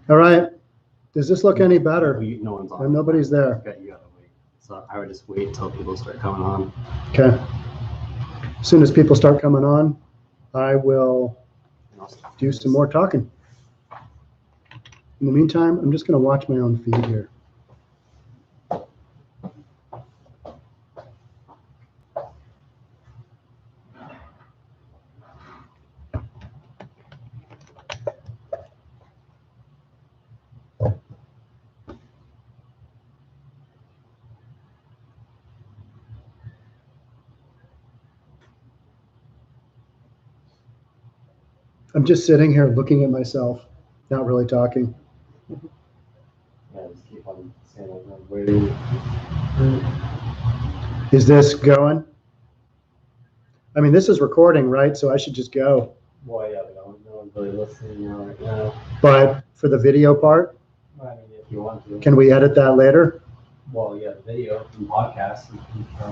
All right. Does this look any better? No one's on. Nobody's there. Okay, you gotta wait. So I would just wait until people start coming on. Okay. As soon as people start coming on, I will do some more talking. In the meantime, I'm just going to watch my own feed here. I'm just sitting here looking at myself, not really talking. Yeah, just keep on waiting. Is this going? I mean, this is recording, right? So I should just go. Well, yeah, but no one's really listening now right now. But for the video part, I mean, if you want to. can we edit that later? Well, yeah, the video and podcast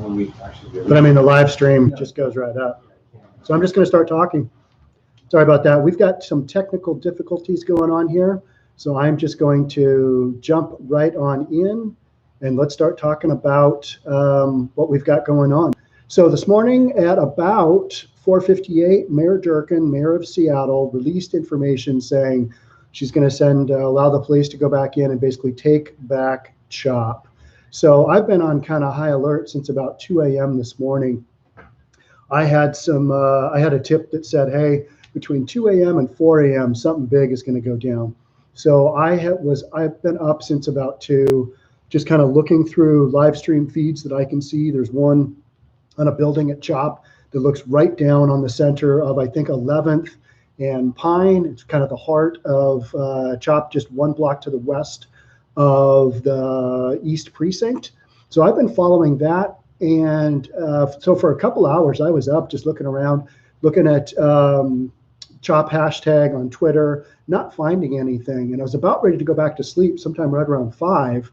when we actually do it. But I mean, the live stream just goes right up. So I'm just going to start talking. Sorry about that. We've got some technical difficulties going on here. So I'm just going to jump right on in and let's start talking about what we've got going on. So this morning at about 4:58, Mayor Durkan, Mayor of Seattle, released information saying she's going to allow the police to go back in and basically take back CHOP. So I've been on kind of high alert since about 2 a.m. this morning. I had a tip that said, hey, between 2 a.m. and 4 a.m., something big is going to go down. So I've been up since about 2, just kind of looking through live stream feeds that I can see. There's one on a building at CHOP that looks right down on the center of, I think, 11th and Pine. It's kind of the heart of CHOP, just one block to the west of the East Precinct. So I've been following that. And so for a couple hours, I was up just looking around, looking at CHOP hashtag on Twitter, not finding anything. And I was about ready to go back to sleep sometime right around 5.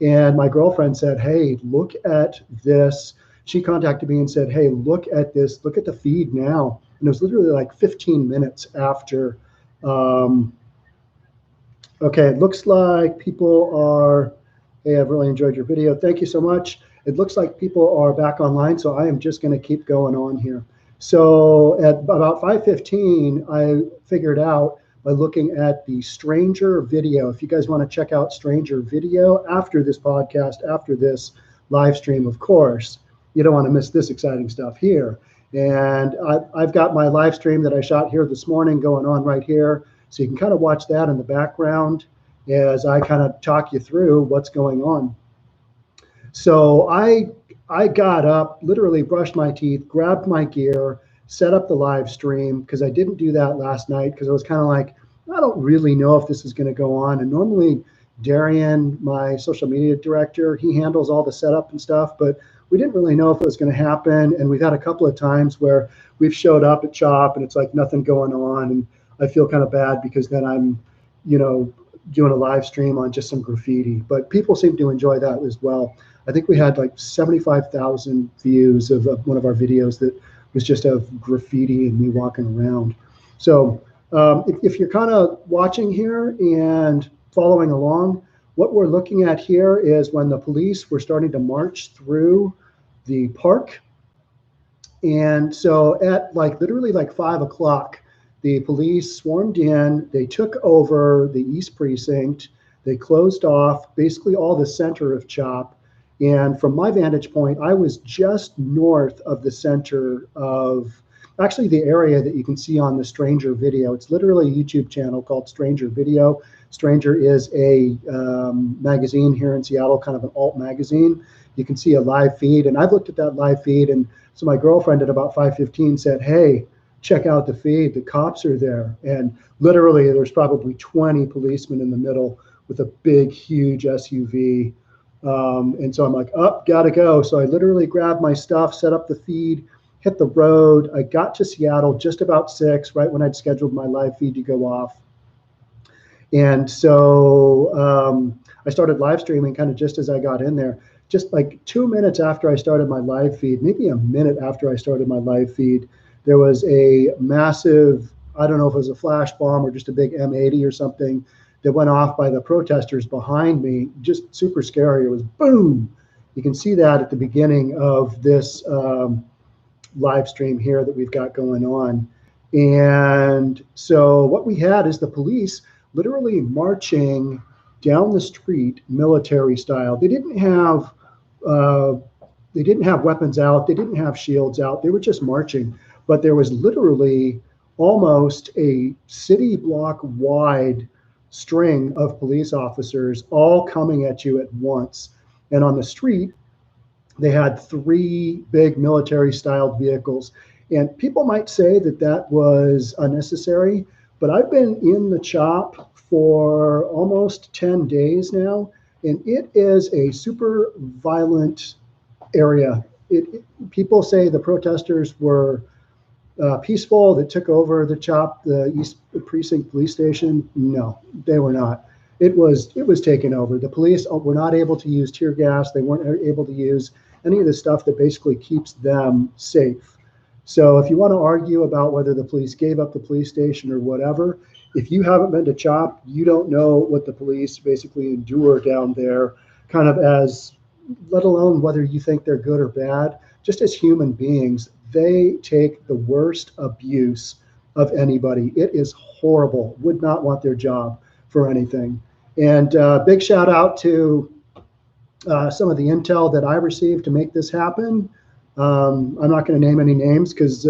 And my girlfriend said, hey, look at this. She contacted me and said, hey, look at this. Look at the feed now. And it was literally like 15 minutes after. Okay, it looks like people are, hey, I've really enjoyed your video. Thank you so much. It looks like people are back online, so I am just going to keep going on here. So at about 5:15, I figured out by looking at the Stranger video. If you guys want to check out Stranger video after this podcast, after this live stream, of course, you don't want to miss this exciting stuff here. And I've got my live stream that I shot here this morning going on right here. So you can kind of watch that in the background as I kind of talk you through what's going on. So I got up, literally brushed my teeth, grabbed my gear, set up the live stream because I didn't do that last night because I was kind of like, I don't really know if this is going to go on. And normally Darian, my social media director, he handles all the setup and stuff, but we didn't really know if it was going to happen. And we've had a couple of times where we've showed up at CHOP and it's like nothing going on. And I feel kind of bad because then I'm, doing a live stream on just some graffiti, but people seem to enjoy that as well. I think we had like 75,000 views of one of our videos that was just of graffiti and me walking around. So if you're kind of watching here and following along, what we're looking at here is when the police were starting to march through the park. And so at literally 5 o'clock, the police swarmed in, they took over the East Precinct, they closed off basically all the center of CHOP. And from my vantage point, I was just north of the center of actually the area that you can see on the Stranger video. It's literally a YouTube channel called Stranger Video. Stranger is a magazine here in Seattle, kind of an alt magazine. You can see a live feed, and I've looked at that live feed, and so my girlfriend at about 5:15 said, hey, check out the feed, the cops are there. And literally there's probably 20 policemen in the middle with a big, huge SUV. And so I'm like, gotta go. So I literally grabbed my stuff, set up the feed, hit the road. I got to Seattle just about 6, right when I'd scheduled my live feed to go off. And so I started live streaming kind of just as I got in there. Just like 2 minutes after I started my live feed, maybe a minute after I started my live feed, there was a massive, I don't know if it was a flash bomb or just a big M80 or something that went off by the protesters behind me. Just super scary. It was boom. You can see that at the beginning of this live stream here that we've got going on. And so what we had is the police literally marching down the street, military style. They didn't have weapons out. They didn't have shields out. They were just marching. But there was literally almost a city block wide string of police officers all coming at you at once. And on the street, they had 3 big military styled vehicles. And people might say that that was unnecessary, but I've been in the CHOP for almost 10 days now, and it is a super violent area. People say the protesters were peaceful, that took over the CHOP, the East Precinct police station. No, they were not. It was taken over. The police were not able to use tear gas. They weren't able to use any of the stuff that basically keeps them safe. So if you want to argue about whether the police gave up the police station or whatever, if you haven't been to CHOP, you don't know what the police basically endure down there, kind of as, let alone whether you think they're good or bad, just as human beings, they take the worst abuse of anybody. It is horrible. Would not want their job for anything. And big shout out to some of the intel that I received to make this happen. I'm not going to name any names because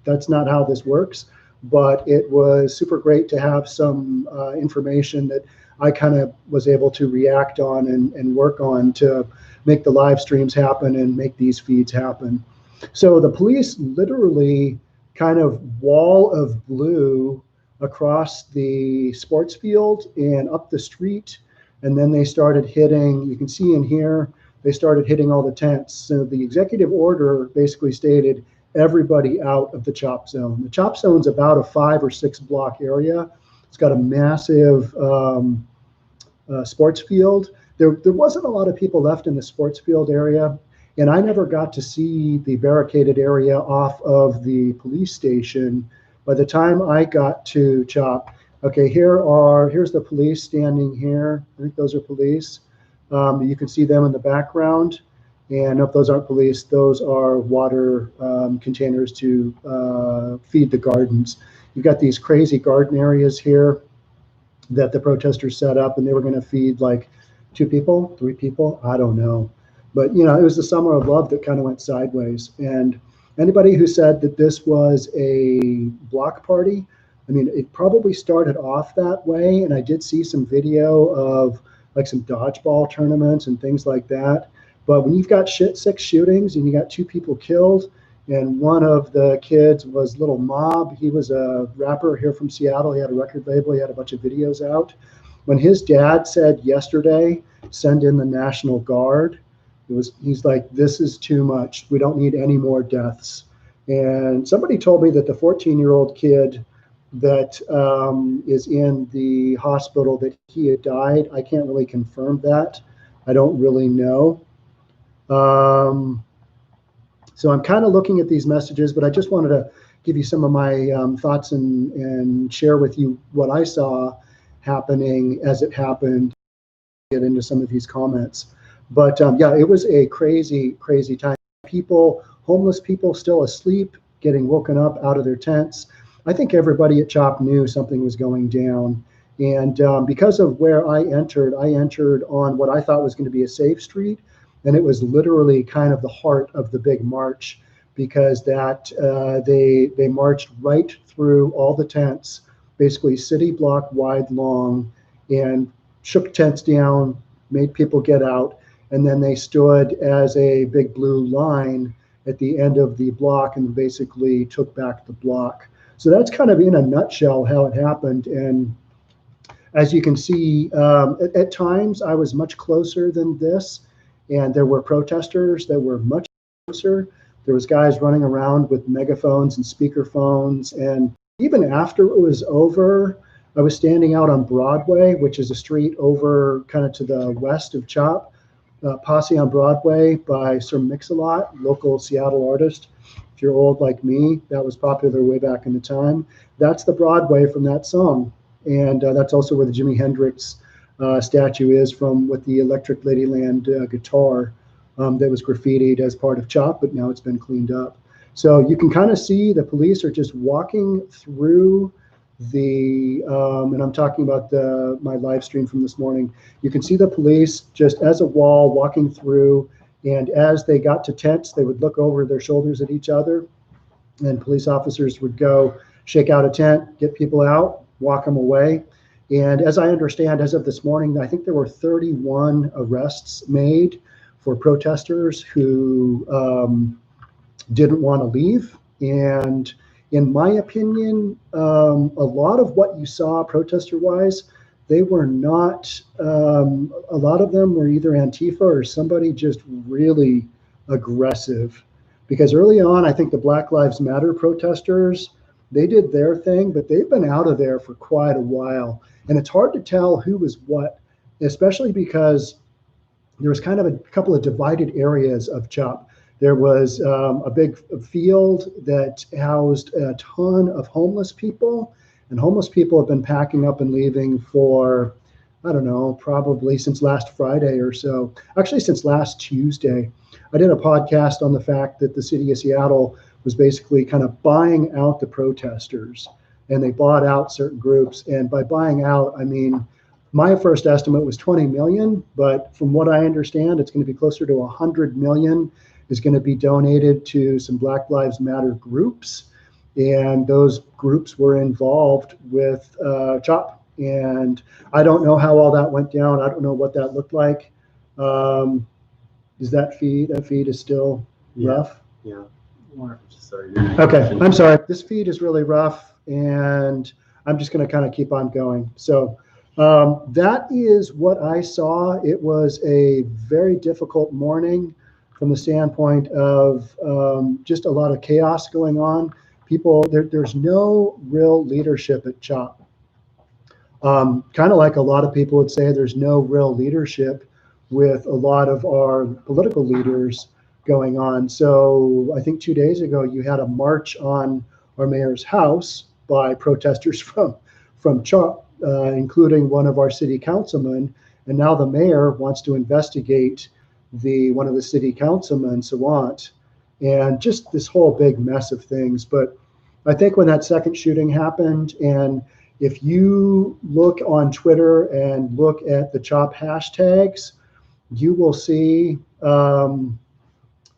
that's not how this works, but it was super great to have some information that I kind of was able to react on and work on to make the live streams happen and make these feeds happen. So the police literally kind of wall of blue across the sports field and up the street. And then they started hitting, you can see in here, they started hitting all the tents. So the executive order basically stated everybody out of the CHOP zone. The CHOP zone is about a 5 or 6 block area. It's got a massive sports field. There wasn't a lot of people left in the sports field area. And I never got to see the barricaded area off of the police station. By the time I got to CHOP, okay, here's the police standing here. I think those are police. You can see them in the background. And if those aren't police, those are water containers to feed the gardens. You've got these crazy garden areas here that the protesters set up, and they were going to feed like 2 people, 3 people, I don't know. But, you know, it was the summer of love that kind of went sideways. And anybody who said that this was a block party, I mean, it probably started off that way. And I did see some video of like some dodgeball tournaments and things like that. But when you've got 6 shootings and you got 2 people killed, and one of the kids was Little Mob. He was a rapper here from Seattle. He had a record label. He had a bunch of videos out. When his dad said yesterday, send in the National Guard, he's like, this is too much. We don't need any more deaths. And somebody told me that the 14-year-old kid that is in the hospital, that he had died. I can't really confirm that. I don't really know. So I'm kind of looking at these messages, but I just wanted to give you some of my thoughts and share with you what I saw happening as it happened. Get into some of these comments. But yeah, it was a crazy, crazy time. Homeless people still asleep, getting woken up out of their tents. I think everybody at CHOP knew something was going down. And because of where I entered on what I thought was going to be a safe street. And it was literally kind of the heart of the big march, because that they marched right through all the tents, basically city block wide long, and shook tents down, made people get out. And then they stood as a big blue line at the end of the block and basically took back the block. So that's kind of in a nutshell how it happened. And as you can see, at times I was much closer than this, and there were protesters that were much closer. There was guys running around with megaphones and speakerphones. And even after it was over, I was standing out on Broadway, which is a street over kind of to the west of CHOP. Posse on Broadway by Sir Mix-a-Lot, local Seattle artist. If you're old like me, that was popular way back in the time. That's the Broadway from that song. And that's also where the Jimi Hendrix statue is from, with the Electric Ladyland guitar that was graffitied as part of CHOP, but now it's been cleaned up. So you can kind of see the police are just walking through the, and I'm talking about my live stream from this morning. You can see the police just as a wall walking through, and as they got to tents, they would look over their shoulders at each other, and police officers would go shake out a tent, get people out, walk them away. And as I understand, as of this morning, I think there were 31 arrests made for protesters who didn't want to leave. And in my opinion, a lot of what you saw protester-wise, they were not, a lot of them were either Antifa or somebody just really aggressive. Because early on, I think the Black Lives Matter protesters, they did their thing, but they've been out of there for quite a while. And it's hard to tell who was what, especially because there was kind of a couple of divided areas of CHOP. There was a big field that housed a ton of homeless people, and homeless people have been packing up and leaving for, I don't know, probably since last Friday or so. Actually, since last Tuesday. I did a podcast on the fact that the city of Seattle was basically kind of buying out the protesters, and they bought out certain groups. And by buying out, I mean, my first estimate was 20 million, but from what I understand, it's going to be closer to 100 million is going to be donated to some Black Lives Matter groups. And those groups were involved with CHOP. And I don't know how all that went down. I don't know what that looked like. Is that feed is still rough? Yeah. Okay, I'm sorry. This feed is really rough, and I'm just going to kind of keep on going. So that is what I saw. It was a very difficult morning from the standpoint of just a lot of chaos going on. People, there's no real leadership at CHOP. Kind of like a lot of people would say there's no real leadership with a lot of our political leaders going on. So I think 2 days ago, you had a march on our mayor's house by protesters from CHOP, including one of our city councilmen. And now the mayor wants to investigate one of the city councilmen, Sawant, and just this whole big mess of things. But I think when that second shooting happened, and if you look on Twitter and look at the CHOP hashtags, you will see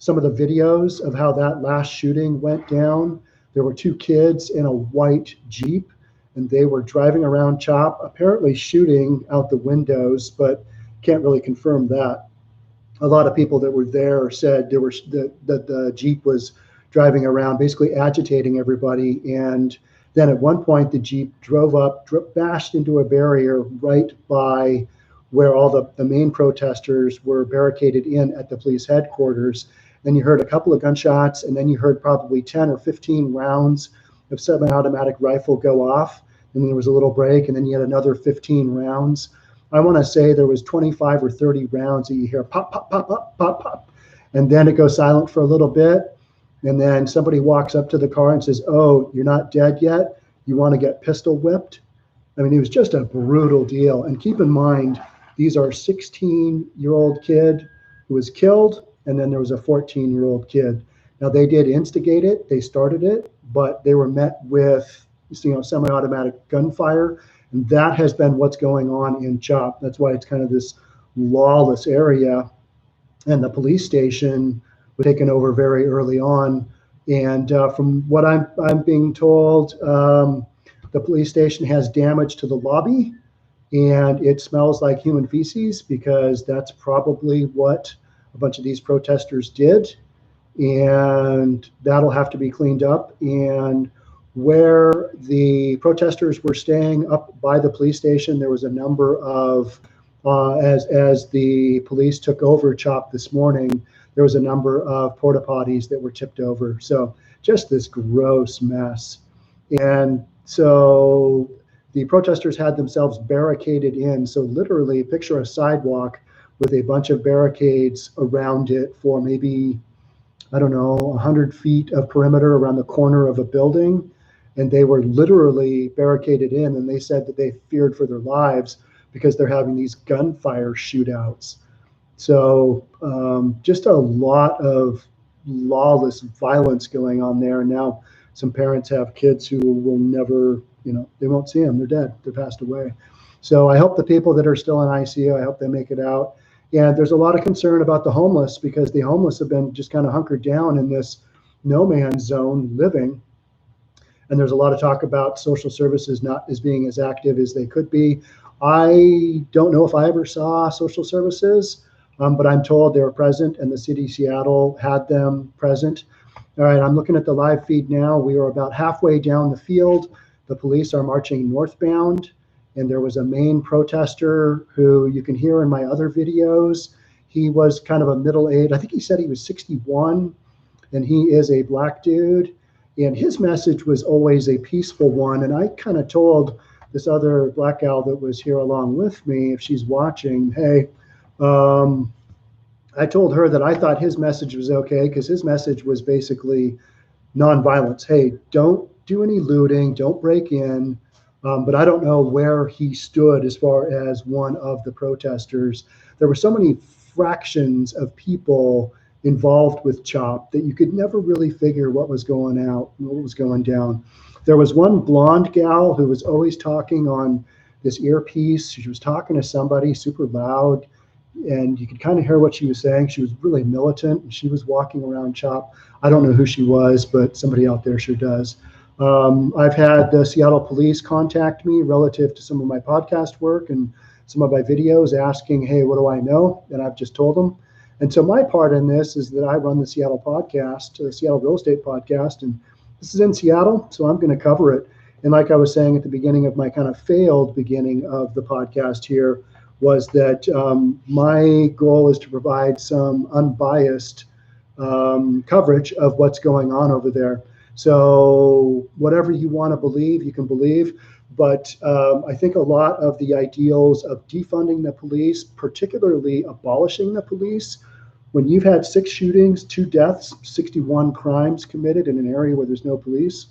some of the videos of how that last shooting went down. There were two kids in a white Jeep, and they were driving around CHOP, apparently shooting out the windows, but can't really confirm that. A lot of people that were there said that the Jeep was driving around, basically agitating everybody. And then at one point, the Jeep drove up, bashed into a barrier right by where all the main protesters were barricaded in at the police headquarters. Then you heard a couple of gunshots, and then you heard probably 10 or 15 rounds of semi-automatic rifle go off. And then there was a little break, and then you had another 15 rounds. I want to say there was 25 or 30 rounds that you hear pop, pop, pop, pop, pop, pop. And then it goes silent for a little bit. And then somebody walks up to the car and says, "Oh, you're not dead yet? You want to get pistol whipped?" I mean, it was just a brutal deal. And keep in mind, these are a 16-year-old kid who was killed, and then there was a 14-year-old kid. Now, they did instigate it. They started it, but they were met with, semi-automatic gunfire. And that has been what's going on in CHOP. That's why it's kind of this lawless area. And the police station was taken over very early on. And from what I'm being told, the police station has damage to the lobby, and it smells like human feces, because that's probably what a bunch of these protesters did. And that'll have to be cleaned up. And where the protesters were staying up by the police station, there was a number of, as the police took over CHOP this morning, there was a number of porta potties that were tipped over. So just this gross mess. And so the protesters had themselves barricaded in. So literally picture a sidewalk with a bunch of barricades around it for maybe I don't know, 100 feet of perimeter around the corner of a building. And they were literally barricaded in, and they said that they feared for their lives because they're having these gunfire shootouts. So just a lot of lawless violence going on there. And now some parents have kids who will never, they won't see them. They're dead. They're passed away. So I hope the people that are still in ICU, I hope they make it out. And there's a lot of concern about the homeless, because the homeless have been just kind of hunkered down in this no man's zone living. And there's a lot of talk about social services not as being as active as they could be. I don't know if I ever saw social services, but I'm told they were present, and the city of Seattle had them present. All right, I'm looking at the live feed now. We are about halfway down the field. The police are marching northbound, and there was a main protester who you can hear in my other videos. He was kind of a middle-aged, I think he said he was 61, and he is a black dude. And his message was always a peaceful one. And I kind of told this other black gal that was here along with me, if she's watching, hey, I told her that I thought his message was okay, because his message was basically nonviolence. Hey, don't do any looting, don't break in. But I don't know where he stood as far as one of the protesters. There were so many fractions of people involved with CHOP that you could never really figure what was going down. There was one blonde gal who was always talking on this earpiece. She was talking to somebody super loud, and you could kind of hear what she was saying. She was really militant, and she was walking around CHOP. I don't know who she was, but somebody out there sure does. I've had the Seattle police contact me relative to some of my podcast work and some of my videos, asking, hey, what do I know? And I've just told them. And so my part in this is that I run the Seattle podcast, Seattle Real Estate Podcast, and this is in Seattle, so I'm going to cover it. And like I was saying at the beginning of my kind of failed beginning of the podcast here, was that my goal is to provide some unbiased coverage of what's going on over there. So whatever you want to believe, you can believe. But I think a lot of the ideals of defunding the police, particularly abolishing the police, when you've had 6 shootings, 2 deaths, 61 crimes committed in an area where there's no police,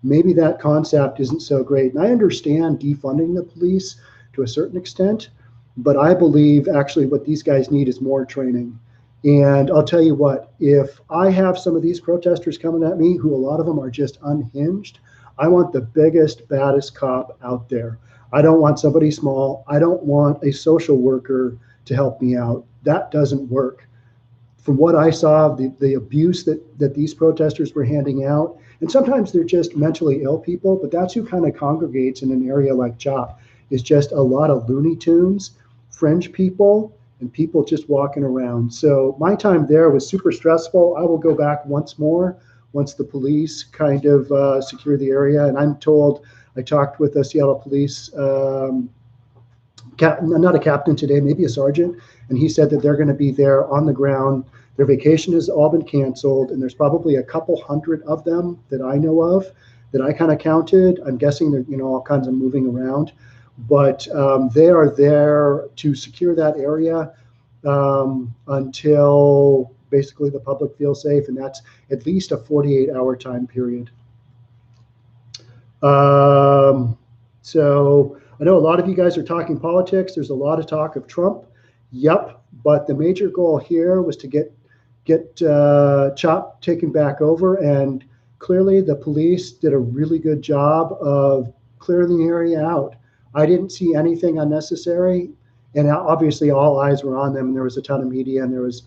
maybe that concept isn't so great. And I understand defunding the police to a certain extent, but I believe actually what these guys need is more training. And I'll tell you what, if I have some of these protesters coming at me, who a lot of them are just unhinged, I want the biggest, baddest cop out there. I don't want somebody small. I don't want a social worker to help me out. That doesn't work. From what I saw, the abuse that these protesters were handing out, and sometimes they're just mentally ill people, but that's who kind of congregates in an area like CHOP, is just a lot of Looney Tunes, fringe people, and people just walking around. So my time there was super stressful. I will go back once more, once the police kind of secure the area. And I'm told, I talked with the Seattle police, not a captain today, maybe a sergeant, and he said that they're going to be there on the ground. Their vacation has all been canceled, and there's probably a couple hundred of them that I know of that I kind of counted. I'm guessing they're all kinds of moving around, but they are there to secure that area until basically the public feels safe, and that's at least a 48-hour time period. So I know a lot of you guys are talking politics. There's a lot of talk of Trump. Yep, but the major goal here was to get CHOP taken back over, and clearly the police did a really good job of clearing the area out. I didn't see anything unnecessary, and obviously all eyes were on them, and there was a ton of media, and there was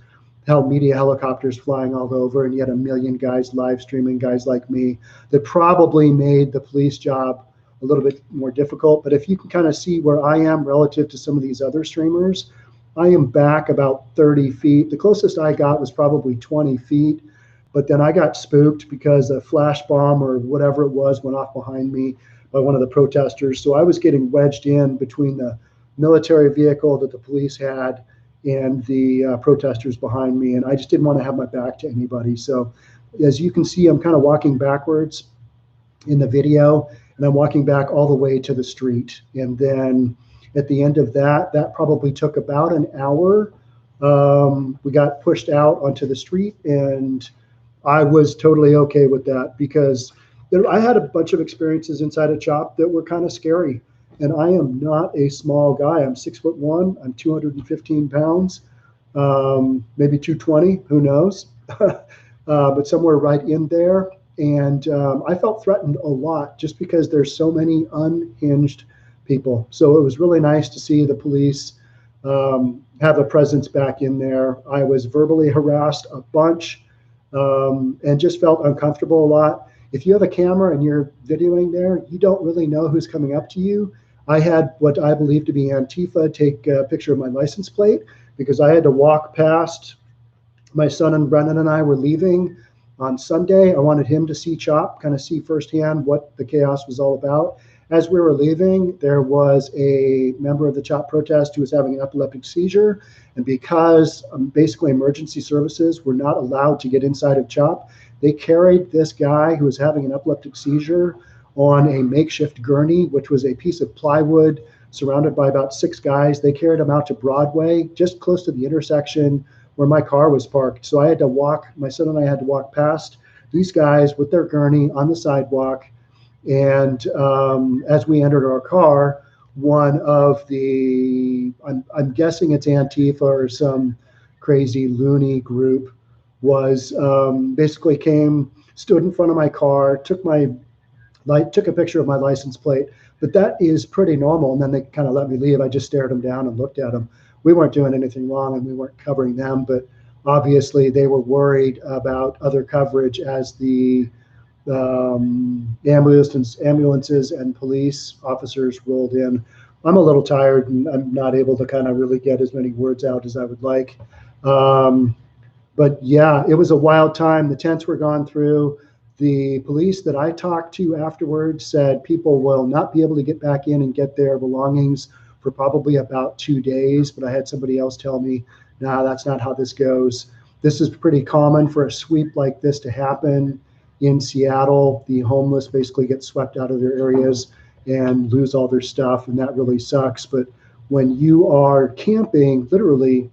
media helicopters flying all over, and you had a million guys live streaming, guys like me, that probably made the police job a little bit more difficult. But if you can kind of see where I am relative to some of these other streamers, I am back about 30 feet. The closest I got was probably 20 feet, but then I got spooked because a flash bomb or whatever it was went off behind me by one of the protesters. So I was getting wedged in between the military vehicle that the police had and the protesters behind me, and I just didn't want to have my back to anybody. So as you can see, I'm kind of walking backwards in the video, and I'm walking back all the way to the street. And then at the end of that probably took about an hour We got pushed out onto the street, and I was totally okay with that because I had a bunch of experiences inside a CHOP that were kind of scary. And I am not a small guy. I'm 6'1". I'm 215 pounds, maybe 220. Who knows? But somewhere right in there. And I felt threatened a lot just because there's so many unhinged people. So it was really nice to see the police have a presence back in there. I was verbally harassed a bunch and just felt uncomfortable a lot. If you have a camera and you're videoing there, you don't really know who's coming up to you. I had what I believe to be Antifa take a picture of my license plate because I had to walk past. My son and Brennan and I were leaving on Sunday. I wanted him to see CHOP, kind of see firsthand what the chaos was all about. As we were leaving, there was a member of the CHOP protest who was having an epileptic seizure. And because basically emergency services were not allowed to get inside of CHOP, they carried this guy who was having an epileptic seizure on a makeshift gurney, which was a piece of plywood surrounded by about 6 guys. They carried him out to Broadway, just close to the intersection where my car was parked. So I had to walk, my son and I had to walk past these guys with their gurney on the sidewalk. And as we entered our car, one of the, I'm guessing it's Antifa or some crazy loony group, was basically came, stood in front of my car, took a picture of my license plate. But that is pretty normal. And then they kind of let me leave. I just stared them down and looked at them. We weren't doing anything wrong and we weren't covering them, but obviously they were worried about other coverage as the ambulances and police officers rolled in. I'm a little tired and I'm not able to kind of really get as many words out as I would like. But yeah, it was a wild time. The tents were gone through. The police that I talked to afterwards said people will not be able to get back in and get their belongings for probably about 2 days. But I had somebody else tell me, nah, that's not how this goes. This is pretty common for a sweep like this to happen in Seattle. The homeless basically get swept out of their areas and lose all their stuff, and that really sucks. But when you are camping, literally,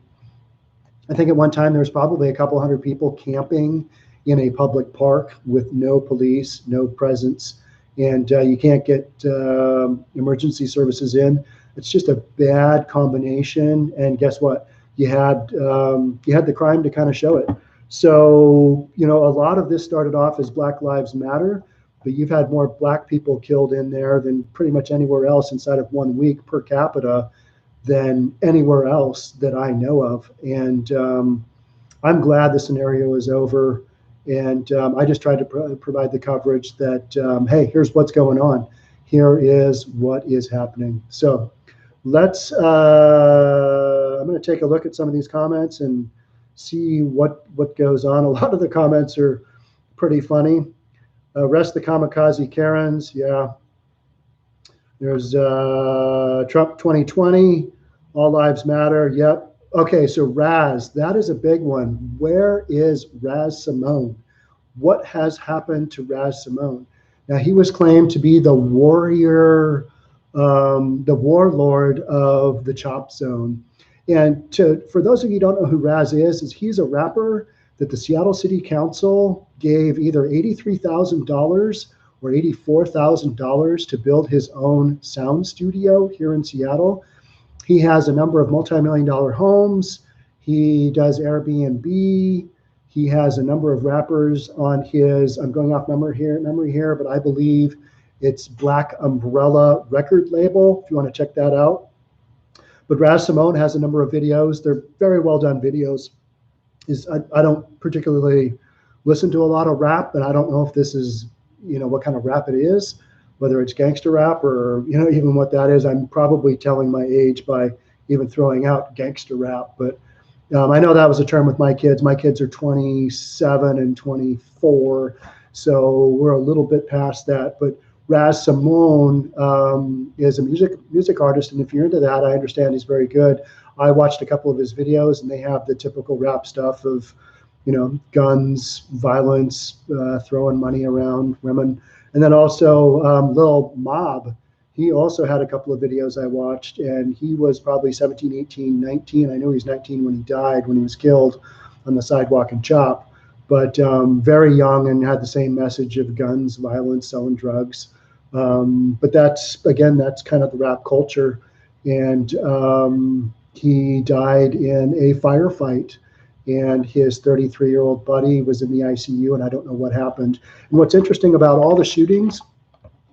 I think at one time there was probably a couple hundred people camping in a public park with no police, no presence, and you can't get emergency services in. It's just a bad combination. And guess what? You had the crime to kind of show it. So, you know, a lot of this started off as Black Lives Matter, but you've had more Black people killed in there than pretty much anywhere else inside of 1 week per capita than anywhere else that I know of. And I'm glad the scenario is over. And I just tried to provide the coverage that, hey, here's what's going on. Here is what is happening. So let's, I'm going to take a look at some of these comments and see what goes on. A lot of the comments are pretty funny. Rest the kamikaze Karens. Yeah. There's Trump 2020. All lives matter. Yep. Okay, so Raz, that is a big one. Where is Raz Simone? What has happened to Raz Simone? Now, he was claimed to be the warrior, the warlord of the CHOP zone. And for those of you who don't know who Raz is he's a rapper that the Seattle City Council gave either $83,000 or $84,000 to build his own sound studio here in Seattle. He has a number of multi-million-dollar homes. He does Airbnb. He has a number of rappers on his, I'm going off memory here, but I believe it's Black Umbrella record label, if you want to check that out. But Raz Simone has a number of videos. They're very well done videos. I don't particularly listen to a lot of rap, but I don't know if this is, you know, what kind of rap it is, whether it's gangster rap or, you know, even what that is. I'm probably telling my age by even throwing out gangster rap. But I know that was a term with my kids. My kids are 27 and 24, so we're a little bit past that. But Raz Simone is a music artist, and if you're into that, I understand he's very good. I watched a couple of his videos, and they have the typical rap stuff of, you know, guns, violence, throwing money around, women. And then also Lil Mob, he also had a couple of videos I watched, and he was probably 17, 18, 19. I know he was 19 when he died, when he was killed on the sidewalk in CHOP, but very young and had the same message of guns, violence, selling drugs. But that's, again, that's kind of the rap culture. And he died in a firefight, and his 33-year-old buddy was in the ICU, and I don't know what happened. And what's interesting about all the shootings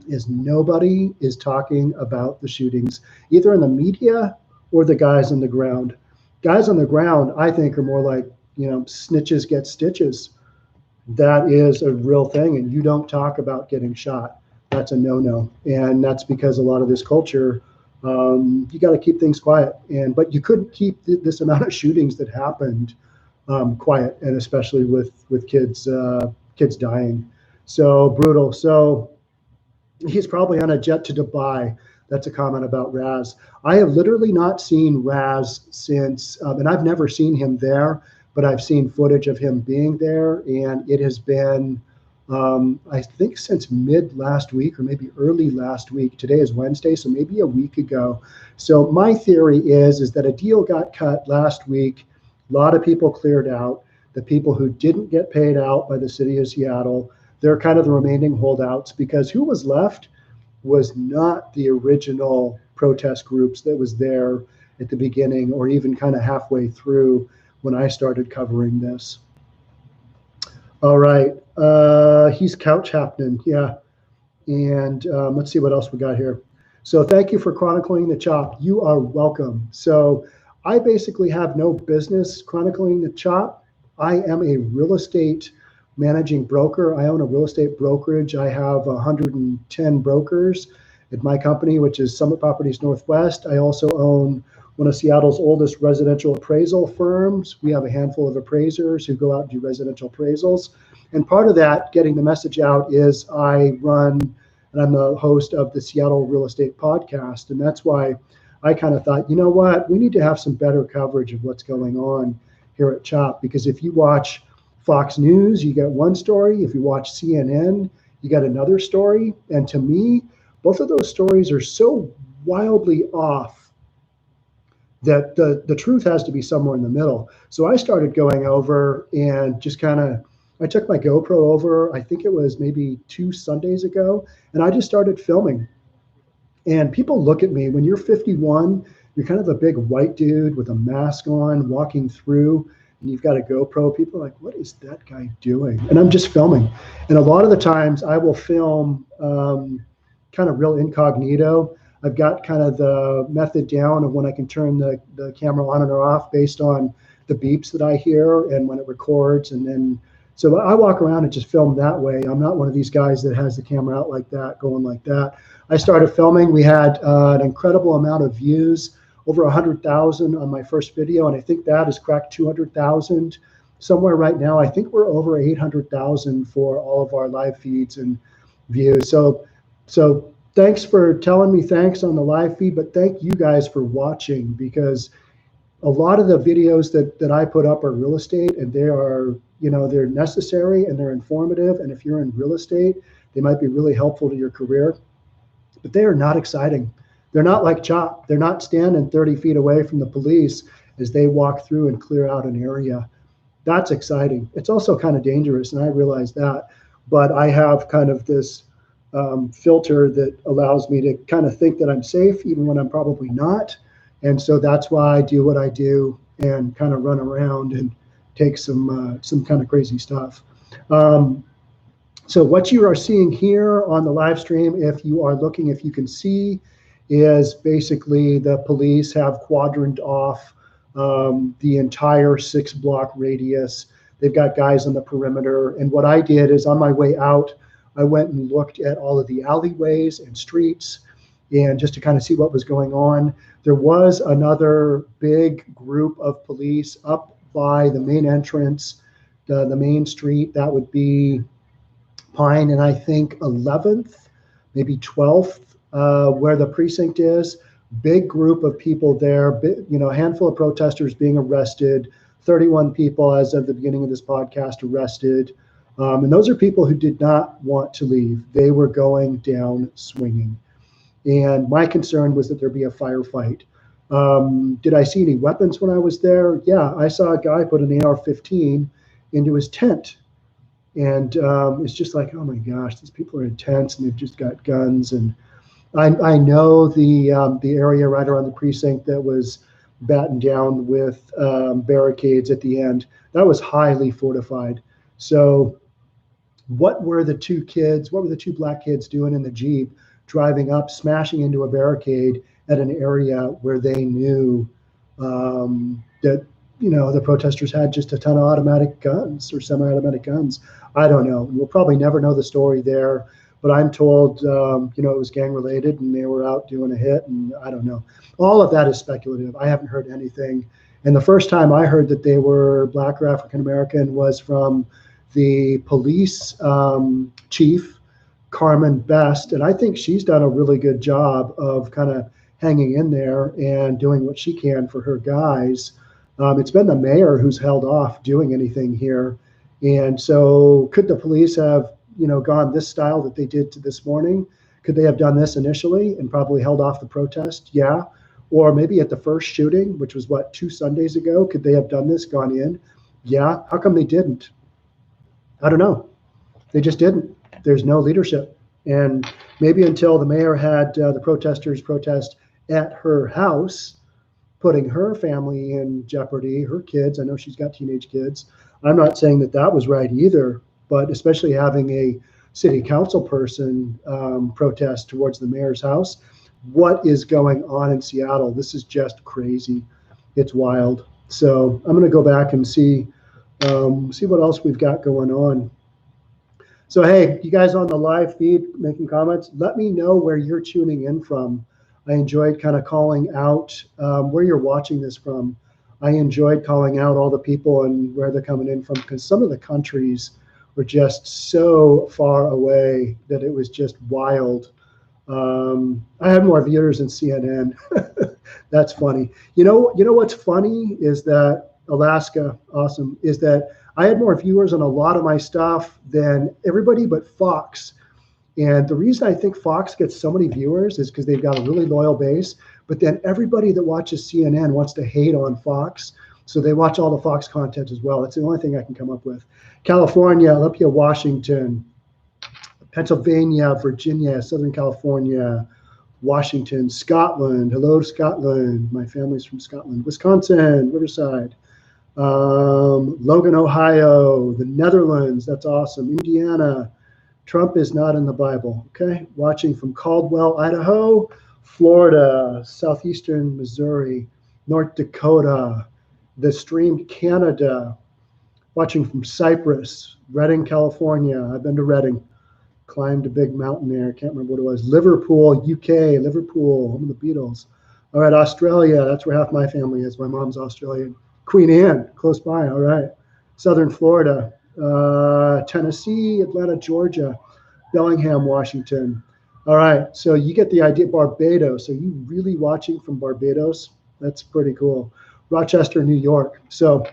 is nobody is talking about the shootings, either in the media or the guys on the ground. Guys on the ground, I think, are more like, snitches get stitches. That is a real thing, and you don't talk about getting shot. That's a no-no, and that's because a lot of this culture, you got to keep things quiet. But you couldn't keep this amount of shootings that happened quiet, and especially with kids dying. So brutal. So he's probably on a jet to Dubai. That's a comment about Raz. I have literally not seen Raz since, and I've never seen him there, but I've seen footage of him being there, and it has been, I think, since mid last week or maybe early last week. Today is Wednesday, so maybe a week ago. So my theory is that a deal got cut last week. A lot of people cleared out. The people who didn't get paid out by the city of Seattle, they're kind of the remaining holdouts, because who was left was not the original protest groups that was there at the beginning, or even kind of halfway through when I started covering this. All right, he's couch happening, yeah. And let's see what else we got here. So thank you for chronicling the CHOP. You are welcome. So I basically have no business chronicling the CHOP. I am a real estate managing broker. I own a real estate brokerage. I have 110 brokers at my company, which is Summit Properties Northwest. I also own one of Seattle's oldest residential appraisal firms. We have a handful of appraisers who go out and do residential appraisals. And part of that, getting the message out, is I run, and I'm the host of the Seattle Real Estate Podcast. And that's why I kind of thought, you know what, we need to have some better coverage of what's going on here at CHOP, because if you watch Fox News, you get one story. If you watch CNN, you get another story. And to me, both of those stories are so wildly off that the truth has to be somewhere in the middle. So I started going over and just I took my GoPro over, I think it was maybe 2 Sundays ago, and I just started filming. And people look at me, when you're 51, you're kind of a big white dude with a mask on, walking through, and you've got a GoPro. People are like, what is that guy doing? And I'm just filming. And a lot of the times I will film kind of real incognito. I've got kind of the method down of when I can turn the camera on and or off based on the beeps that I hear and when it records. And then, so I walk around and just film that way. I'm not one of these guys that has the camera out like that, going like that. I started filming. We had an incredible amount of views, over 100,000 on my first video, and I think that has cracked 200,000 somewhere right now. I think we're over 800,000 for all of our live feeds and views. So thanks for telling me thanks on the live feed, but thank you guys for watching, because a lot of the videos that I put up are real estate, and they are, they're necessary and they're informative. And if you're in real estate, they might be really helpful to your career, but they are not exciting. They're not like CHOP. They're not standing 30 feet away from the police as they walk through and clear out an area. That's exciting. It's also kind of dangerous, and I realize that. But I have kind of this filter that allows me to kind of think that I'm safe, even when I'm probably not. And so that's why I do what I do and kind of run around and take some kind of crazy stuff. So what you are seeing here on the live stream, if you are looking, if you can see, is basically the police have quadrant off the entire 6-block radius. They've got guys on the perimeter. And what I did is, on my way out, I went and looked at all of the alleyways and streets, and just to kind of see what was going on. There was another big group of police up by the main entrance, the main street. That would be Pine and I think 11th, maybe 12th, where the precinct is. Big group of people there, a handful of protesters being arrested, 31 people as of the beginning of this podcast arrested. And those are people who did not want to leave. They were going down swinging. And my concern was that there'd be a firefight. Did I see any weapons when I was there? Yeah, I saw a guy put an AR-15 into his tent. And it's just like, oh my gosh, these people are intense and they've just got guns. And I know the area right around the precinct that was battened down with barricades at the end. That was highly fortified. So what were the two black kids doing in the Jeep, driving up, smashing into a barricade at an area where they knew that, the protesters had just a ton of automatic guns or semi-automatic guns? I don't know. We'll probably never know the story there, but I'm told, it was gang related and they were out doing a hit, and I don't know. All of that is speculative. I haven't heard anything. And the first time I heard that they were black or African American was from the police chief, Carmen Best. And I think she's done a really good job of kind of hanging in there and doing what she can for her guys. It's been the mayor who's held off doing anything here. And so could the police have, gone this style that they did to this morning? Could they have done this initially and probably held off the protest? Yeah. Or maybe at the first shooting, which was 2 Sundays ago, could they have done this, gone in? Yeah. How come they didn't? I don't know. They just didn't. There's no leadership. And maybe until the mayor had the protesters protest at her house, putting her family in jeopardy, her kids. I know she's got teenage kids. I'm not saying that was right either, but especially having a city council person protest towards the mayor's house. What is going on in Seattle? This is just crazy. It's wild. So I'm going to go back and see what else we've got going on. So, hey, you guys on the live feed making comments, let me know where you're tuning in from. I enjoyed kind of calling out where you're watching this from. I enjoyed calling out all the people and where they're coming in from, because some of the countries were just so far away that it was just wild. I had more viewers than CNN. That's funny. You know what's funny is that Alaska, awesome, is that I had more viewers on a lot of my stuff than everybody but Fox. And the reason I think Fox gets so many viewers is because they've got a really loyal base, but then everybody that watches CNN wants to hate on Fox. So they watch all the Fox content as well. That's the only thing I can come up with. California, Olympia, Washington, Pennsylvania, Virginia, Southern California, Washington, Scotland. Hello, Scotland. My family's from Scotland. Wisconsin, Riverside. Logan, Ohio, the Netherlands. That's awesome. Indiana. Trump is not in the Bible. Okay. Watching from Caldwell, Idaho, Florida, southeastern Missouri, North Dakota, the stream, Canada. Watching from Cyprus, Redding, California. I've been to Redding. Climbed a big mountain there. Can't remember what it was. Liverpool, UK, Liverpool, home of the Beatles. All right, Australia. That's where half my family is. My mom's Australian. Queen Anne, close by. All right. Southern Florida, Tennessee, Atlanta, Georgia, Bellingham, Washington. All right. So you get the idea. Barbados. Are you really watching from Barbados? That's pretty cool. Rochester, New York. So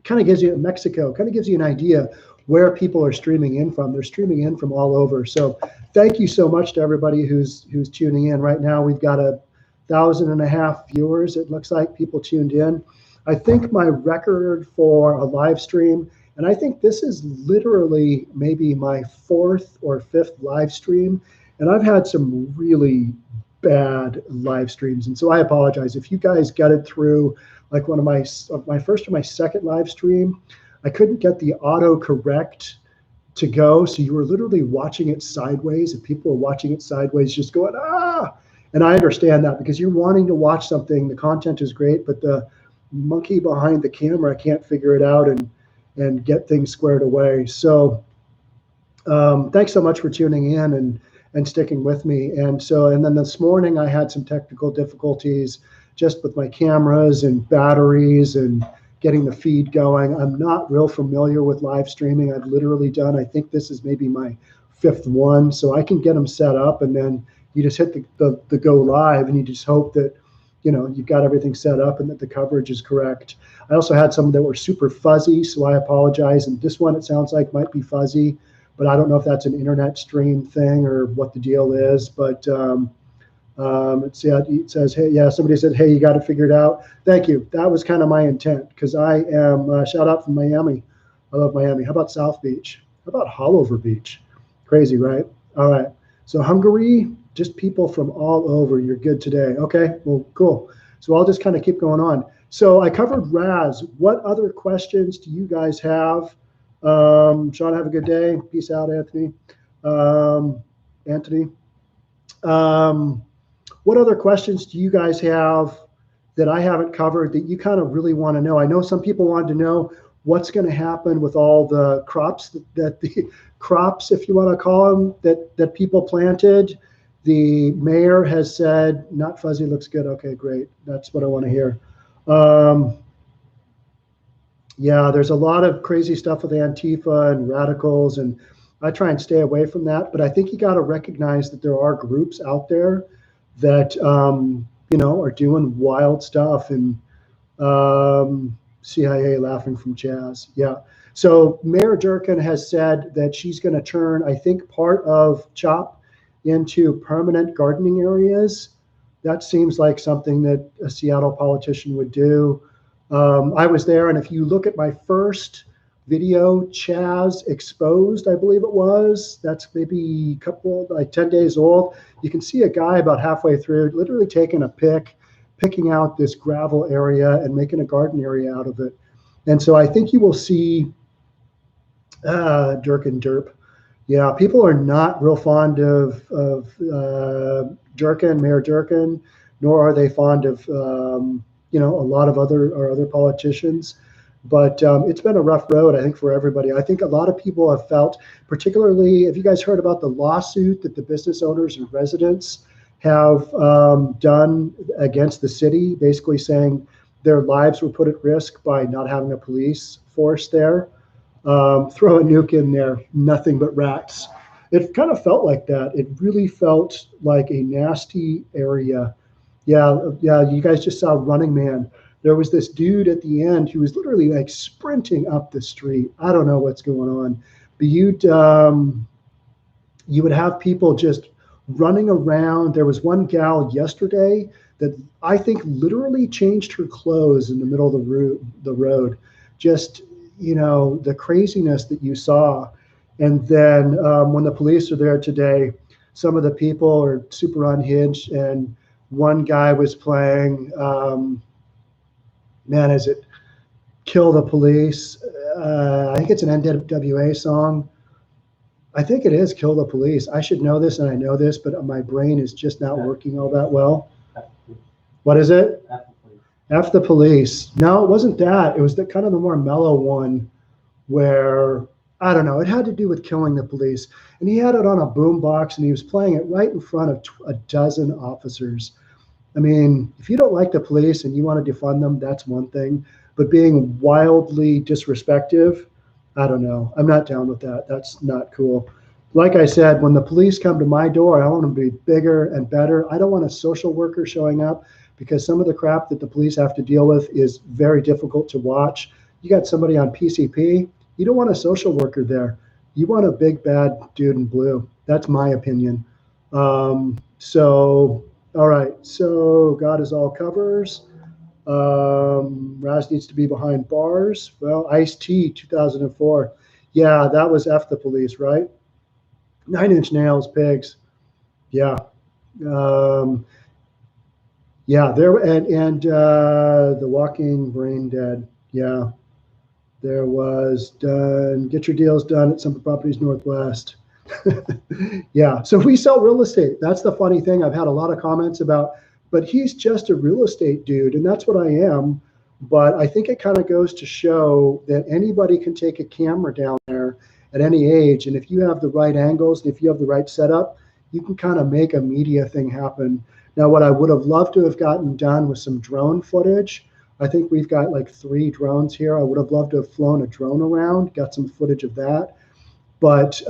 kind of gives you Mexico, kind of gives you an idea where people are streaming in from. They're streaming in from all over. So thank you so much to everybody who's tuning in right now. We've got 1,500 viewers. It looks like people tuned in. I think my record for a live stream, and I think this is literally maybe my 4th or 5th live stream, and I've had some really bad live streams, and so I apologize if you guys got it through like one of my first or my second live stream. I couldn't get the autocorrect to go, so you were literally watching it sideways, and people were watching it sideways just going, ah! And I understand that, because you're wanting to watch something, the content is great, but the monkey behind the camera can't figure it out and get things squared away. So thanks so much for tuning in and sticking with me. And then this morning I had some technical difficulties just with my cameras and batteries and getting the feed going. I'm not real familiar with live streaming. I've literally done, I think this is maybe my 5th one. So I can get them set up, and then you just hit the go live, and you just hope that you've got everything set up and that the coverage is correct. I also had some that were super fuzzy, so I apologize. And this one, it sounds like, might be fuzzy, but I don't know if that's an internet stream thing or what the deal is. But It says, hey, yeah, somebody said, hey, you got it figured out. Thank you. That was kind of my intent because I am, shout out from Miami. I love Miami. How about South Beach? How about Hollover Beach? Crazy, right? All right. So Hungary, just people from all over. You're good today. Okay, well, cool. So I'll just kind of keep going on. So I covered Raz. What other questions do you guys have? Sean, have a good day. Peace out, Anthony. Anthony. What other questions do you guys have that I haven't covered that you kind of really want to know? I know some people wanted to know what's going to happen with all the crops that the crops, if you want to call them, that people planted. The mayor has said, not fuzzy looks good. Okay, great. That's what I want to hear. Yeah, there's a lot of crazy stuff with Antifa and radicals, and I try and stay away from that. But I think you got to recognize that there are groups out there that are doing wild stuff, and CIA laughing from CHAZ. Yeah. So Mayor Durkan has said that she's going to turn, I think, part of CHOP into permanent gardening areas. That seems like something that a Seattle politician would do. I was there, and if you look at my first video, CHAZ Exposed, I believe it was, that's maybe like 10 days old. You can see a guy about halfway through literally taking a picking out this gravel area and making a garden area out of it. And so I think you will see Durkan Derp. Yeah, people are not real fond of Durkan, Mayor Durkan, nor are they fond of a lot of other politicians. But it's been a rough road, I think, for everybody. I think a lot of people have felt, particularly, have you guys heard about the lawsuit that the business owners and residents have done against the city, basically saying their lives were put at risk by not having a police force there? Throw a nuke in there, nothing but rats. It kind of felt like that. It really felt like a nasty area. Yeah, you guys just saw Running Man. There was this dude at the end who was literally like sprinting up the street. I don't know what's going on, but you would have people just running around. There was one gal yesterday that I think literally changed her clothes in the middle of the road. Just, the craziness that you saw. And then when the police are there today, some of the people are super unhinged, and one guy was playing, is it Kill the Police? I think it's an NWA song. I think it is Kill the Police. I should know this, and I know this, but my brain is just not working all that well. What is it? F the Police. No, it wasn't that. It was the kind of the more mellow one where, I don't know, it had to do with killing the police. And he had it on a boombox, and he was playing it right in front of a dozen officers. I mean, if you don't like the police and you want to defund them, that's one thing. But being wildly disrespectful, I don't know. I'm not down with that. That's not cool. Like I said, when the police come to my door, I want them to be bigger and better. I don't want a social worker showing up, because some of the crap that the police have to deal with is very difficult to watch. You got somebody on PCP, you don't want a social worker there. You want a big bad dude in blue. That's my opinion. All right, so God is all covers. Raz needs to be behind bars. Well, Ice-T, 2004. Yeah, that was F the Police, right? 9 Inch Nails, Pigs. Yeah. Yeah, there, and The Walking Brain Dead. Yeah. There was done, get your deals done at some properties Northwest. Yeah, so we sell real estate. That's the funny thing. I've had a lot of comments about, but he's just a real estate dude, and that's what I am. But I think it kind of goes to show that anybody can take a camera down there at any age, and if you have the right angles, and if you have the right setup, you can kind of make a media thing happen. Now, what I would have loved to have gotten done with some drone footage, I think we've got like 3 drones here. I would have loved to have flown a drone around, got some footage of that. But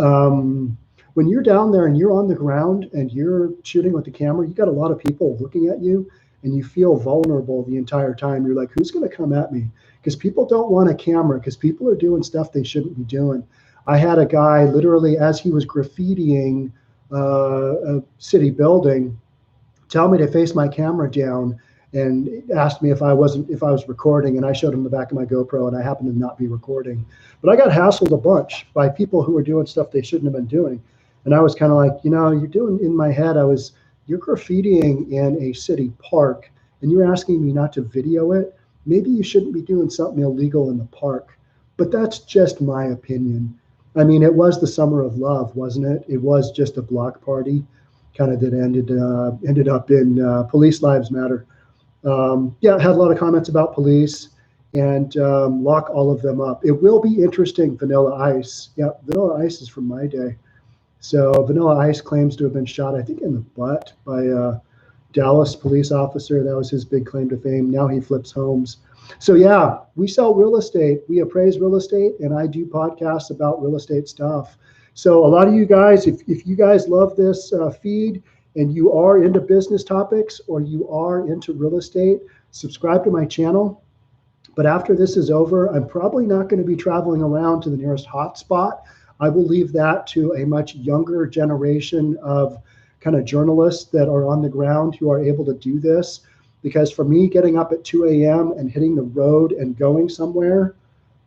when you're down there and you're on the ground and you're shooting with the camera, you got a lot of people looking at you, and you feel vulnerable the entire time. You're like, who's going to come at me? Because people don't want a camera, because people are doing stuff they shouldn't be doing. I had a guy literally, as he was graffitiing a city building, tell me to face my camera down and asked me if I was recording, and I showed him the back of my GoPro, and I happened to not be recording. But I got hassled a bunch by people who were doing stuff they shouldn't have been doing. And I was kind of like, you're doing, in my head, you're graffitiing in a city park, and you're asking me not to video it. Maybe you shouldn't be doing something illegal in the park. But that's just my opinion. I mean, it was the summer of love, wasn't it? It was just a block party, kind of, that ended up in Police Lives Matter. Yeah, I had a lot of comments about police, and lock all of them up. It will be interesting. Vanilla Ice. Yeah, Vanilla Ice is from my day. So Vanilla Ice claims to have been shot, I think, in the butt by a Dallas police officer. That was his big claim to fame. Now he flips homes. So yeah, we sell real estate. We appraise real estate, and I do podcasts about real estate stuff. So a lot of you guys, if you guys love this feed and you are into business topics or you are into real estate, subscribe to my channel. But after this is over, I'm probably not going to be traveling around to the nearest hotspot. I will leave that to a much younger generation of kind of journalists that are on the ground who are able to do this. Because for me, getting up at 2 a.m. and hitting the road and going somewhere,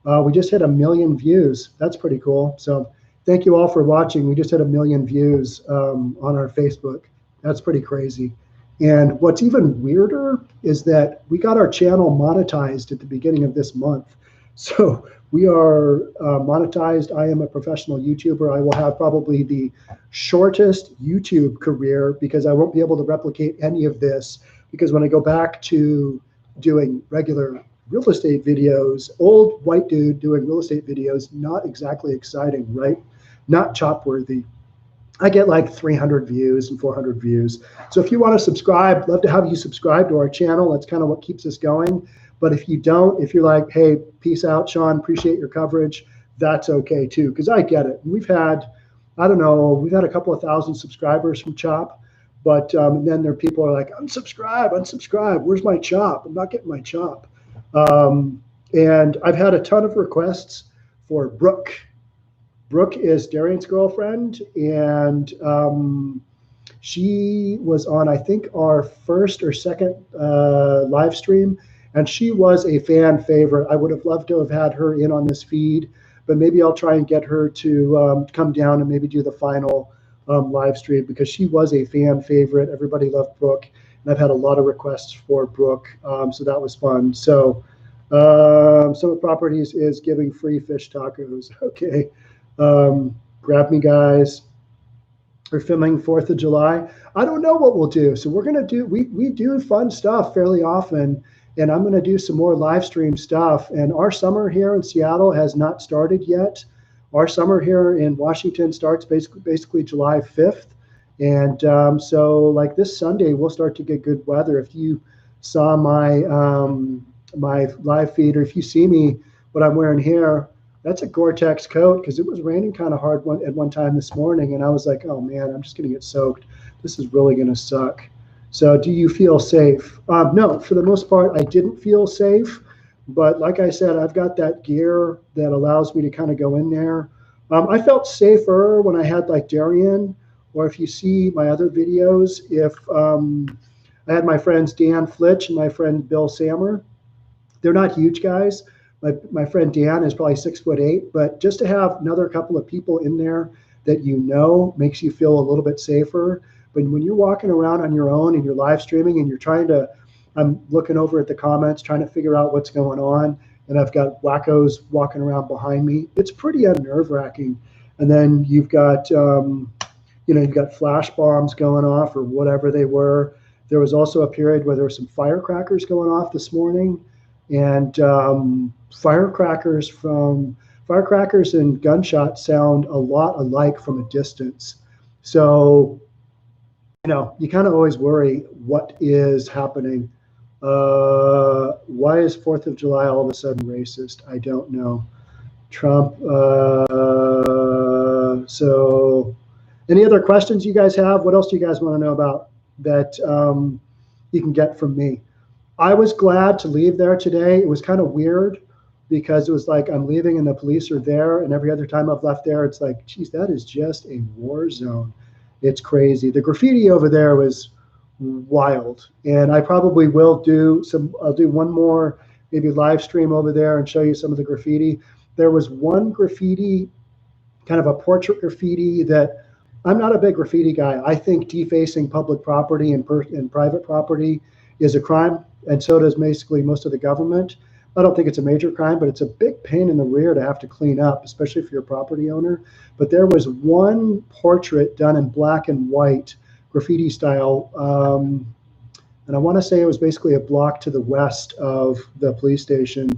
we just hit 1 million views. That's pretty cool. So thank you all for watching. We just hit 1 million views on our Facebook. That's pretty crazy. And what's even weirder is that we got our channel monetized at the beginning of this month. So we are monetized. I am a professional YouTuber. I will have probably the shortest YouTube career because I won't be able to replicate any of this. Because when I go back to doing regular real estate videos, old white dude doing real estate videos, not exactly exciting, right? Not chop worthy. I get like 300 views and 400 views. So if you want to subscribe, love to have you subscribe to our channel. That's kind of what keeps us going. But if you don't, if you're like, hey, peace out, Sean, appreciate your coverage, that's okay too, because I get it. We've had, I don't know, we've had a couple of thousand subscribers from CHOP. But then there are people who are like, unsubscribe. Where's my chop? I'm not getting my chop. And I've had a ton of requests for Brooke. Brooke is Darian's girlfriend, and she was on, I think, our first or second live stream, and she was a fan favorite. I would have loved to have had her in on this feed, but maybe I'll try and get her to come down and maybe do the final live stream, because she was a fan favorite. Everybody loved Brooke, and I've had a lot of requests for Brooke, so that was fun. So Summit Properties is giving free fish tacos. Okay, grab me, guys. We're filming 4th of July. I don't know what we'll do. So we're gonna do, we do fun stuff fairly often, and I'm gonna do some more live stream stuff. And our summer here in Seattle has not started yet. Our summer here in Washington starts basically July 5th. And so like this Sunday, we'll start to get good weather. If you saw my my live feed, or if you see me, what I'm wearing here, that's a Gore-Tex coat, because it was raining kind of hard at one time this morning. And I was like, oh man, I'm just going to get soaked. This is really going to suck. So do you feel safe? No, for the most part, I didn't feel safe. But like I said, I've got that gear that allows me to kind of go in there. I felt safer when I had like Darian, or if you see my other videos, if I had my friends Dan Flitch and my friend Bill Sammer. They're not huge guys. My friend Dan is probably 6'8", but just to have another couple of people in there that you know makes you feel a little bit safer. But when you're walking around on your own and you're live streaming and you're trying to, I'm looking over at the comments, trying to figure out what's going on, and I've got wackos walking around behind me. It's pretty nerve-wracking. And then you've got, you've got flash bombs going off or whatever they were. There was also a period where there were some firecrackers going off this morning, and firecrackers and gunshots sound a lot alike from a distance. So, you kind of always worry what is happening. Why is 4th of July all of a sudden racist? I don't know. Trump. So any other questions you guys have? What else do you guys want to know about that you can get from me? I was glad to leave there today. It was kind of weird because it was like I'm leaving and the police are there, and every other time I've left there, it's like, geez, that is just a war zone. It's crazy. The graffiti over there was wild. And I probably will do I'll do one more maybe live stream over there and show you some of the graffiti. There was one graffiti, kind of a portrait graffiti, that I'm not a big graffiti guy. I think defacing public property and private property is a crime, and so does basically most of the government. I don't think it's a major crime, but it's a big pain in the rear to have to clean up, especially if you're a property owner. But there was one portrait done in black and white, graffiti style, and I want to say it was basically a block to the west of the police station.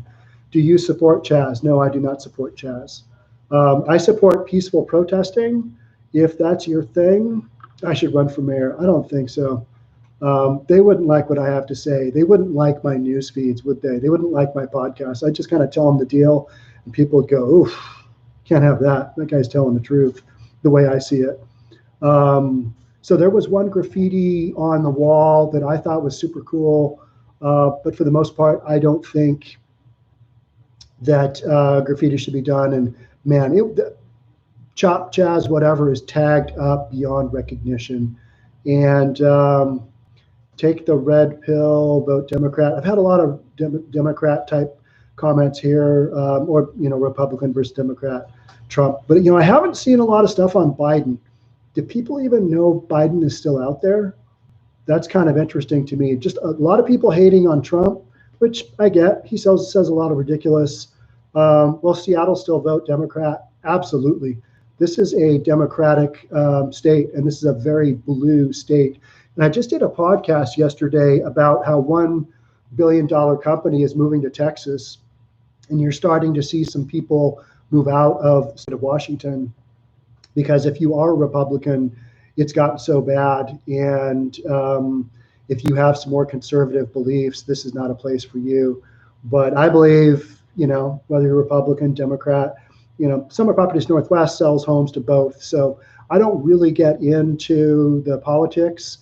Do you support CHAZ? No, I do not support CHAZ. I support peaceful protesting. If that's your thing, I should run for mayor. I don't think so. They wouldn't like what I have to say. They wouldn't like my news feeds, would they? They wouldn't like my podcast. I just kind of tell them the deal, and people would go, oof, can't have that. That guy's telling the truth, the way I see it. So there was one graffiti on the wall that I thought was super cool, but for the most part, I don't think that graffiti should be done. And man, Chop, CHAZ, whatever is tagged up beyond recognition. And take the red pill, vote Democrat. I've had a lot of Democrat type comments here, or Republican versus Democrat, Trump. But I haven't seen a lot of stuff on Biden. Do people even know Biden is still out there? That's kind of interesting to me. Just a lot of people hating on Trump, which I get. He says a lot of ridiculous. Will Seattle still vote Democrat? Absolutely. This is a Democratic state, and this is a very blue state. And I just did a podcast yesterday about how $1 billion company is moving to Texas, and you're starting to see some people move out of the state of Washington, because if you are a Republican, it's gotten so bad. And if you have some more conservative beliefs, this is not a place for you. But I believe, whether you're Republican, Democrat, Summer Properties Northwest sells homes to both. So I don't really get into the politics,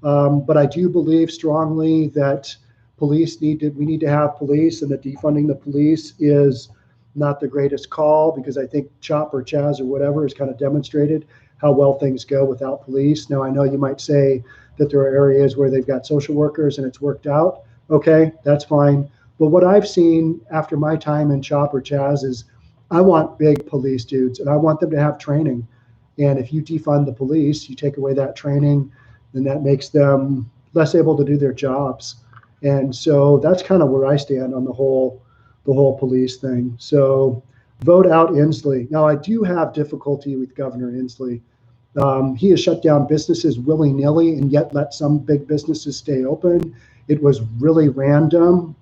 but I do believe strongly that we need to have police, and that defunding the police is not the greatest call, because I think CHOP or CHAZ or whatever has kind of demonstrated how well things go without police. Now, I know you might say that there are areas where they've got social workers and it's worked out. Okay, that's fine. But what I've seen after my time in CHOP or CHAZ is I want big police dudes, and I want them to have training. And if you defund the police, you take away that training, then that makes them less able to do their jobs. And so that's kind of where I stand on the whole police thing. So vote out Inslee. Now, I do have difficulty with Governor Inslee. He has shut down businesses willy-nilly and yet let some big businesses stay open. It was really random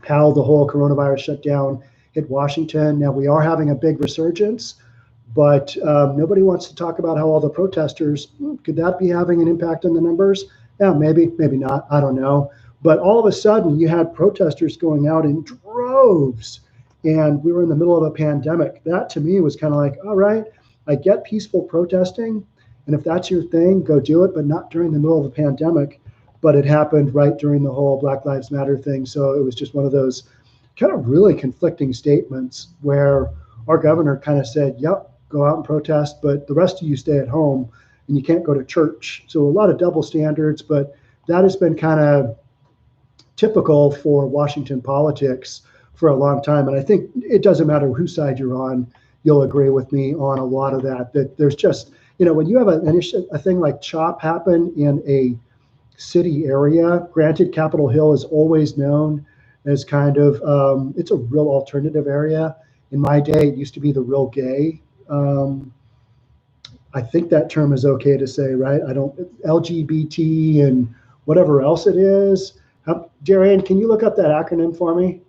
how the whole coronavirus shutdown hit Washington. Now, we are having a big resurgence, but nobody wants to talk about how all the protesters, could that be having an impact on the numbers? Yeah, maybe not. I don't know. But all of a sudden, you had protesters going out in droves, and we were in the middle of a pandemic. That, to me, was kind of like, all right, I get peaceful protesting, and if that's your thing, go do it, but not during the middle of a pandemic. But it happened right during the whole Black Lives Matter thing, so it was just one of those kind of really conflicting statements where our governor kind of said, yep, go out and protest, but the rest of you stay at home, and you can't go to church. So a lot of double standards, but that has been kind of typical for Washington politics for a long time. And I think it doesn't matter whose side you're on, you'll agree with me on a lot of that there's just, when you have a thing like CHOP happen in a city area, granted, Capitol Hill is always known as kind of, it's a real alternative area. In my day, it used to be the real gay. I think that term is okay to say, right? LGBT and whatever else it is. Darian, can you look up that acronym for me?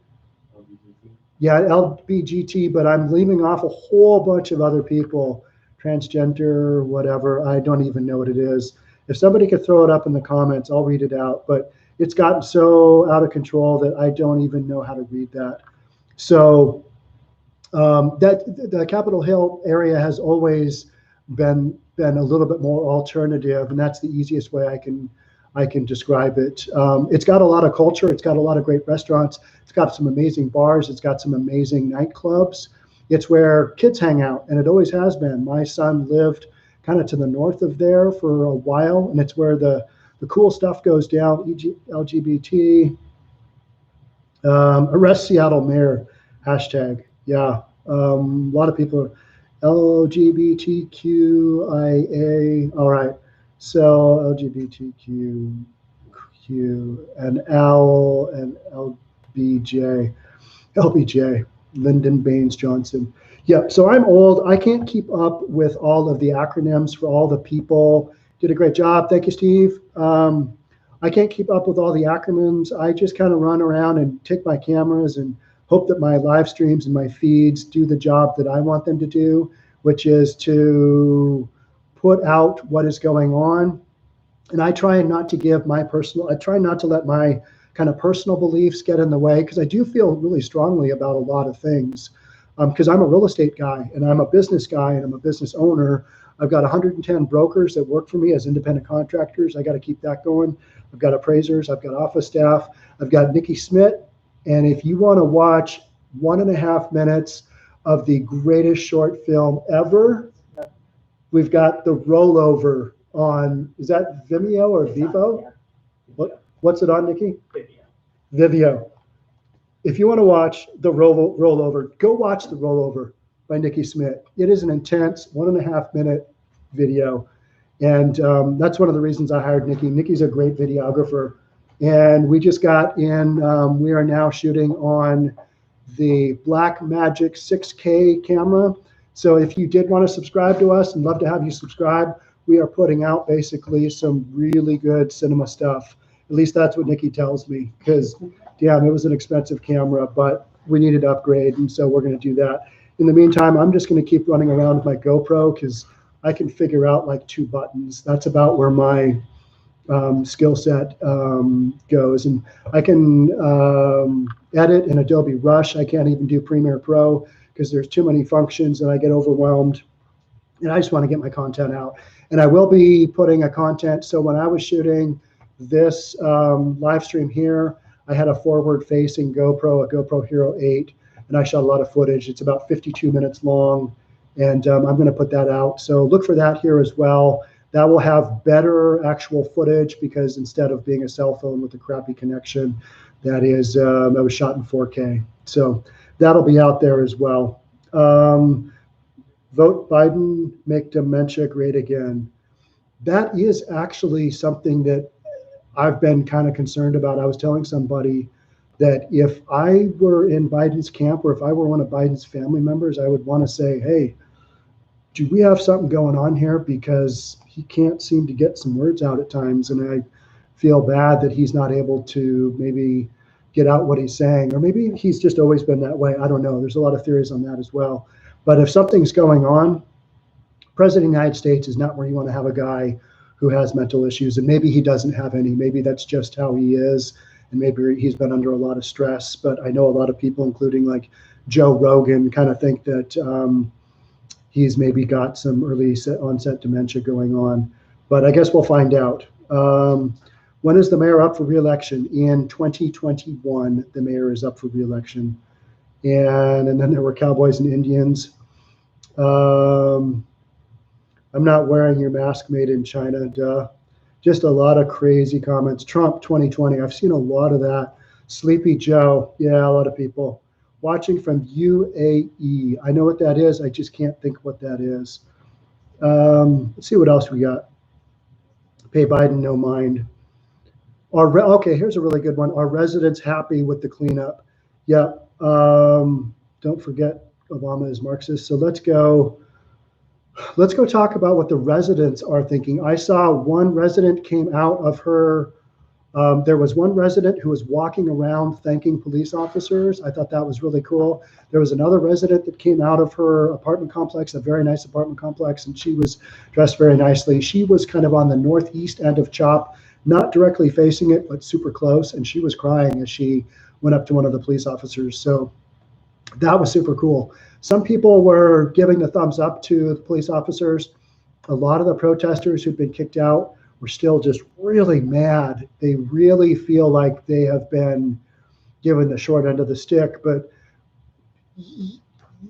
LBGT. Yeah, LBGT, but I'm leaving off a whole bunch of other people, transgender, whatever. I don't even know what it is. If somebody could throw it up in the comments, I'll read it out. But it's gotten so out of control that I don't even know how to read that. So that the Capitol Hill area has always been a little bit more alternative, and that's the easiest way I can describe it. It's got a lot of culture. It's got a lot of great restaurants. It's got some amazing bars. It's got some amazing nightclubs. It's where kids hang out, and it always has been. My son lived kind of to the north of there for a while, and it's where the the cool stuff goes down. LGBT, arrest Seattle mayor, hashtag. Yeah, a lot of people are LGBTQIA. All right, so LGBTQ and L and LBJ, Lyndon Baines Johnson. Yeah, so I'm old. I can't keep up with all of the acronyms for all the people. Did a great job. Thank you, Steve. I can't keep up with all the acronyms. I just kind of run around and take my cameras and hope that my live streams and my feeds do the job that I want them to do, which is to put out what is going on. And I try not to let my kind of personal beliefs get in the way, because I do feel really strongly about a lot of things. Because I'm a real estate guy and I'm a business guy and I'm a business owner. I've got 110 brokers that work for me as independent contractors. I got to keep that going. I've got appraisers. I've got office staff. I've got Nikki Smith. And if you want to watch 1.5 minutes of the greatest short film ever, we've got The Rollover on, is that Vimeo or Vivo? What's it on, Nikki? Vimeo. If you want to watch The Rollover, go watch The Rollover by Nikki Smith. It is an intense 1.5 minute video. And that's one of the reasons I hired Nikki. Nikki's a great videographer. And we just got in, we are now shooting on the Blackmagic 6K camera. So if you did want to subscribe to us, and love to have you subscribe, we are putting out basically some really good cinema stuff. At least that's what Nikki tells me, because damn, it was an expensive camera, but we needed to upgrade, and so we're going to do that. In the meantime, I'm just going to keep running around with my GoPro because I can figure out like 2 buttons. That's about where my skill set goes. And I can edit in Adobe Rush. I can't even do Premiere Pro because there's too many functions and I get overwhelmed. And I just want to get my content out. And I will be putting a content. So when I was shooting this live stream here, I had a forward-facing GoPro, a GoPro Hero 8, and I shot a lot of footage. It's about 52 minutes long, and I'm going to put that out. So look for that here as well. That will have better actual footage because instead of being a cell phone with a crappy connection, that was shot in 4K. So that'll be out there as well. Vote Biden, make dementia great again. That is actually something that I've been kind of concerned about. I was telling somebody that if I were in Biden's camp or if I were one of Biden's family members, I would want to say, hey, do we have something going on here? Because he can't seem to get some words out at times. And I feel bad that he's not able to maybe get out what he's saying, or maybe he's just always been that way. I don't know. There's a lot of theories on that as well. But if something's going on, President of the United States is not where you want to have a guy who has mental issues, and maybe he doesn't have any. Maybe that's just how he is, and maybe he's been under a lot of stress. But I know a lot of people, including like Joe Rogan, kind of think that he's maybe got some early onset dementia going on. But I guess we'll find out. When is the mayor up for re-election? In 2021, the mayor is up for re-election. And then there were Cowboys and Indians. I'm not wearing your mask, made in China, duh. Just a lot of crazy comments. Trump 2020, I've seen a lot of that. Sleepy Joe, yeah, a lot of people. Watching from UAE, I know what that is, I just can't think what that is. Let's see what else we got. Pay Biden no mind. Okay, here's a really good one. Are residents happy with the cleanup? Yeah, don't forget Obama is Marxist. So let's go talk about what the residents are thinking. I saw one resident came out of her, there was one resident who was walking around thanking police officers. I thought that was really cool. There was another resident that came out of her apartment complex, a very nice apartment complex, and she was dressed very nicely. She was kind of on the northeast end of CHOP, not directly facing it, but super close, and she was crying as she went up to one of the police officers. So that was super cool. Some people were giving the thumbs up to the police officers. A lot of the protesters who'd been kicked out were still just really mad. They really feel like they have been given the short end of the stick. But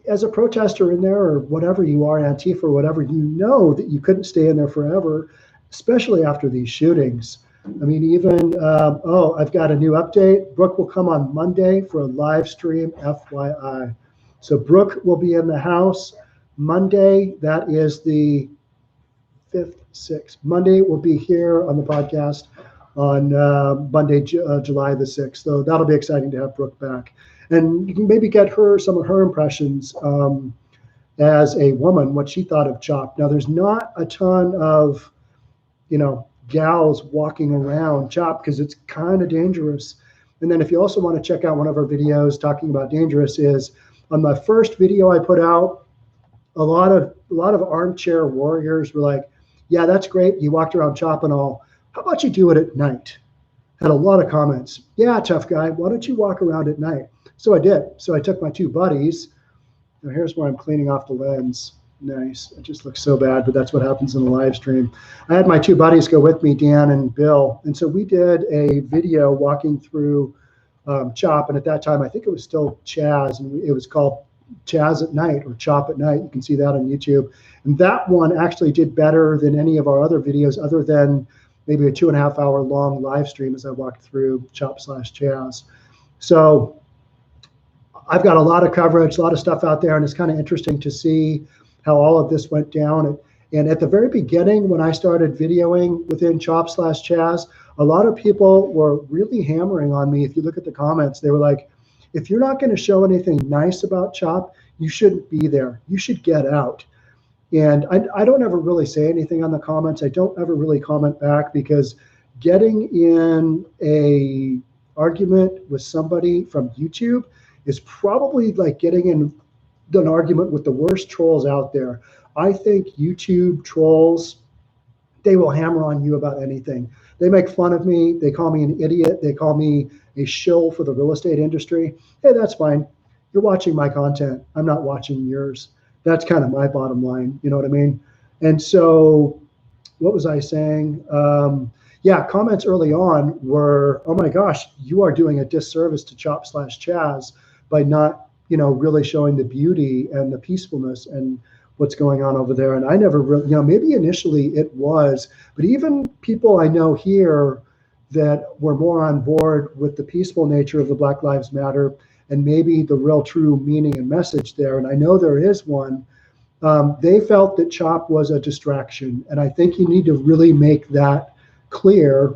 as a protester in there, or whatever you are, Antifa or whatever, you know that you couldn't stay in there forever, especially after these shootings. I mean, even, oh, I've got a new update. Brooke will come on Monday for a live stream, FYI. So Brooke will be in the house Monday. That is the 5th, 6th. Monday will be here on the podcast on Monday, July the 6th. So that'll be exciting to have Brooke back. And you can maybe get her some of her impressions as a woman, what she thought of CHOP. Now, there's not a ton of, gals walking around CHOP because it's kind of dangerous. And then if you also want to check out one of our videos talking about dangerous, is on my first video I put out, a lot of armchair warriors were like, yeah, that's great. You walked around CHOP and all. How about you do it at night? Had a lot of comments. Yeah, tough guy. Why don't you walk around at night? So I did. So I took my two buddies. Now here's where I'm cleaning off the lens. Nice. It just looks so bad, but that's what happens in a live stream. I had my two buddies go with me, Dan and Bill. And so we did a video walking through CHOP. And at that time, I think it was still CHAZ, and it was called CHAZ at night or CHOP at night. You can see that on YouTube. And that one actually did better than any of our other videos, other than maybe a 2.5 hour long live stream as I walked through CHOP/CHAZ. So I've got a lot of coverage, a lot of stuff out there, and it's kind of interesting to see how all of this went down. And at the very beginning, when I started videoing within CHOP/CHAZ, a lot of people were really hammering on me. If you look at the comments, they were like, if you're not going to show anything nice about CHOP, you shouldn't be there. You should get out. And I don't ever really say anything on the comments. I don't ever really comment back, because getting in a argument with somebody from YouTube is probably like getting in an argument with the worst trolls out there. I think YouTube trolls, they will hammer on you about anything. They make fun of me. They call me an idiot. They call me a shill for the real estate industry. Hey, that's fine. You're watching my content. I'm not watching yours. That's kind of my bottom line. You know what I mean? And so what was I saying? Yeah, comments early on were, oh my gosh, you are doing a disservice to CHOP/CHAZ by not, really showing the beauty and the peacefulness and what's going on over there. And I never really, maybe initially it was, but even people I know here that were more on board with the peaceful nature of the Black Lives Matter and maybe the real true meaning and message there, and I know there is one, they felt that CHOP was a distraction. And I think you need to really make that clear,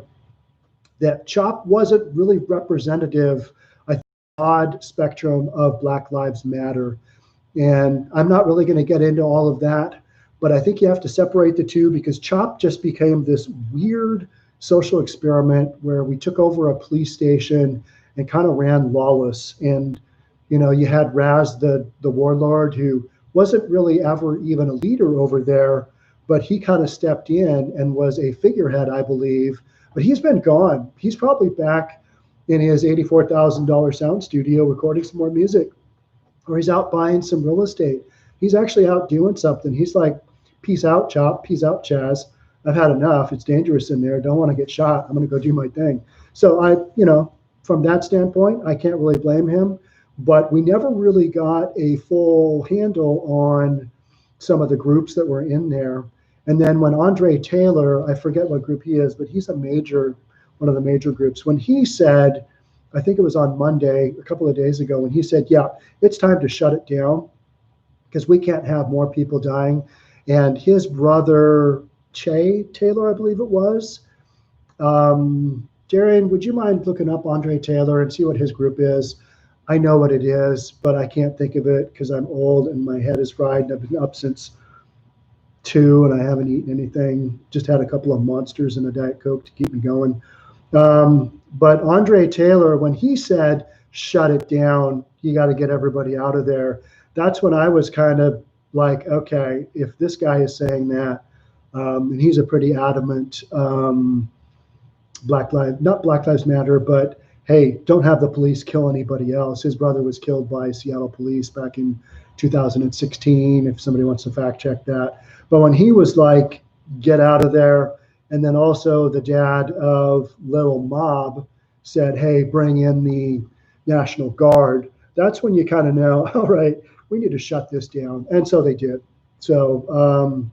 that CHOP wasn't really representative, I think, broad spectrum of Black Lives Matter. And I'm not really going to get into all of that, but I think you have to separate the two, because CHOP just became this weird social experiment where we took over a police station and kind of ran lawless. And, you had Raz, the warlord, who wasn't really ever even a leader over there, but he kind of stepped in and was a figurehead, I believe. But he's been gone. He's probably back in his $84,000 sound studio recording some more music, or he's out buying some real estate. He's actually out doing something. He's like, peace out, CHOP, peace out, CHAZ. I've had enough. It's dangerous in there. Don't want to get shot. I'm going to go do my thing. So from that standpoint, I can't really blame him. But we never really got a full handle on some of the groups that were in there. And then when Andre Taylor, I forget what group he is, but he's one of the major groups. When he said, I think it was on Monday, a couple of days ago, when he said, yeah, it's time to shut it down because we can't have more people dying. And his brother, Taylor, I believe it was. Darren, would you mind looking up Andre Taylor and see what his group is? I know what it is, but I can't think of it because I'm old and my head is fried. And I've been up since 2 and I haven't eaten anything. Just had a couple of Monsters and a Diet Coke to keep me going. But Andre Taylor, when he said, shut it down, you got to get everybody out of there, that's when I was kind of like, okay, if this guy is saying that, and he's a pretty adamant not Black Lives Matter, but hey, don't have the police kill anybody else. His brother was killed by Seattle police back in 2016, if somebody wants to fact check that. But when he was like, get out of there, and then also the dad of Little Mob said, hey, bring in the National Guard, that's when you kind of know, all right, we need to shut this down. And so they did. So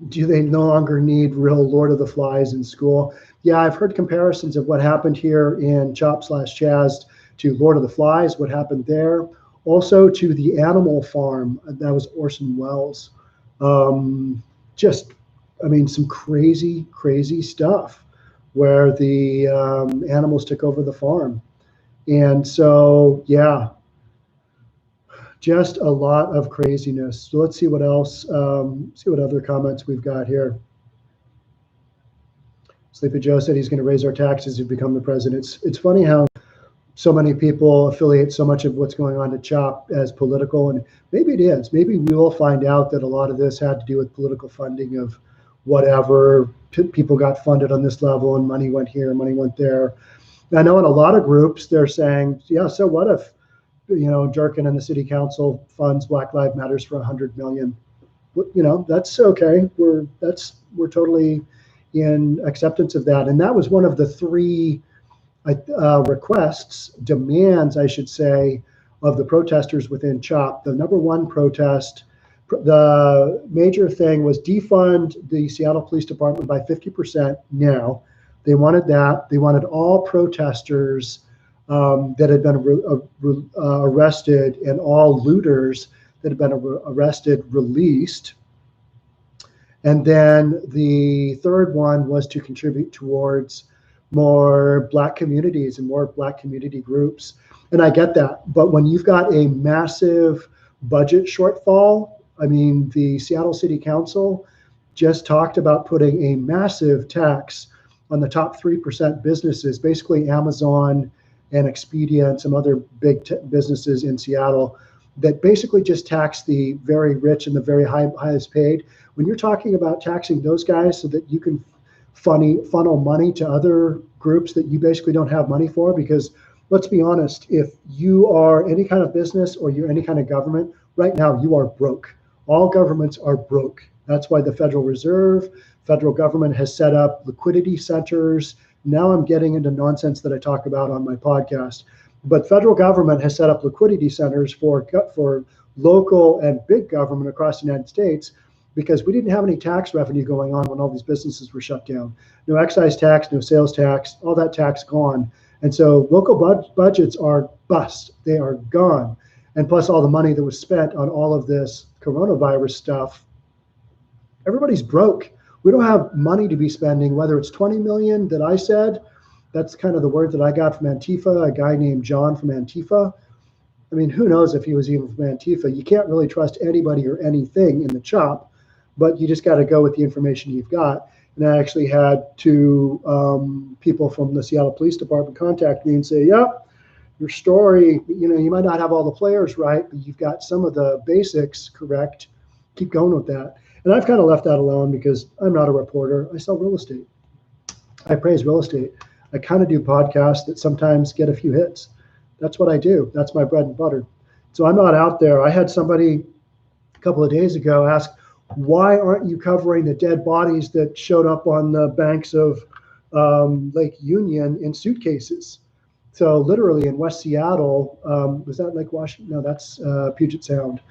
Do they no longer need real Lord of the Flies in school? Yeah, I've heard comparisons of what happened here in CHOP/CHAZ to Lord of the Flies, what happened there. Also to the Animal Farm, that was Orson Welles. Just, I mean, some crazy, crazy stuff where the animals took over the farm. And so, yeah, just a lot of craziness. So let's see what else, see what other comments we've got here. Sleepy Joe said he's going to raise our taxes to become the president. It's funny how so many people affiliate so much of what's going on to CHOP as political, and maybe it is. Maybe we will find out that a lot of this had to do with political funding of whatever. People got funded on this level and money went here, money went there. And I know in a lot of groups, they're saying, yeah, so what if, Durkan and the city council funds Black Lives Matters for $100 million? That's okay. We're totally in acceptance of that. And that was one of the three requests, demands, I should say, of the protesters within CHOP. The number one protest, the major thing was defund the Seattle Police Department by 50% now. They wanted that. They wanted all protesters that had been arrested and all looters that had been arrested released. And then the third one was to contribute towards more Black communities and more Black community groups. And I get that. But when you've got a massive budget shortfall, I mean, the Seattle City Council just talked about putting a massive tax on the top 3% businesses, basically Amazon and Expedia and some other big businesses in Seattle, that basically just tax the very rich and the very highest paid. When you're talking about taxing those guys so that you can funnel money to other groups that you basically don't have money for, because let's be honest, if you are any kind of business or you're any kind of government, right now you are broke. All governments are broke. That's why the Federal Reserve, federal government has set up liquidity centers. Now I'm getting into nonsense that I talk about on my podcast. But federal government has set up liquidity centers for local and big government across the United States, because we didn't have any tax revenue going on when all these businesses were shut down. No excise tax, no sales tax, all that tax gone. And so local budgets are bust. They are gone. And plus all the money that was spent on all of this coronavirus stuff, everybody's broke. We don't have money to be spending, whether it's 20 million that I said. That's kind of the word that I got from Antifa, a guy named John from Antifa. I mean, who knows if he was even from Antifa. You can't really trust anybody or anything in the CHOP, but you just got to go with the information you've got. And I actually had two people from the Seattle Police Department contact me and say, yep, your story, you might not have all the players right, but you've got some of the basics correct. Keep going with that. And I've kind of left that alone because I'm not a reporter. I sell real estate. I praise real estate. I kind of do podcasts that sometimes get a few hits. That's what I do. That's my bread and butter. So I'm not out there. I had somebody a couple of days ago ask, why aren't you covering the dead bodies that showed up on the banks of Lake Union in suitcases? So literally in West Seattle, was that Lake Washington? No, that's Puget Sound.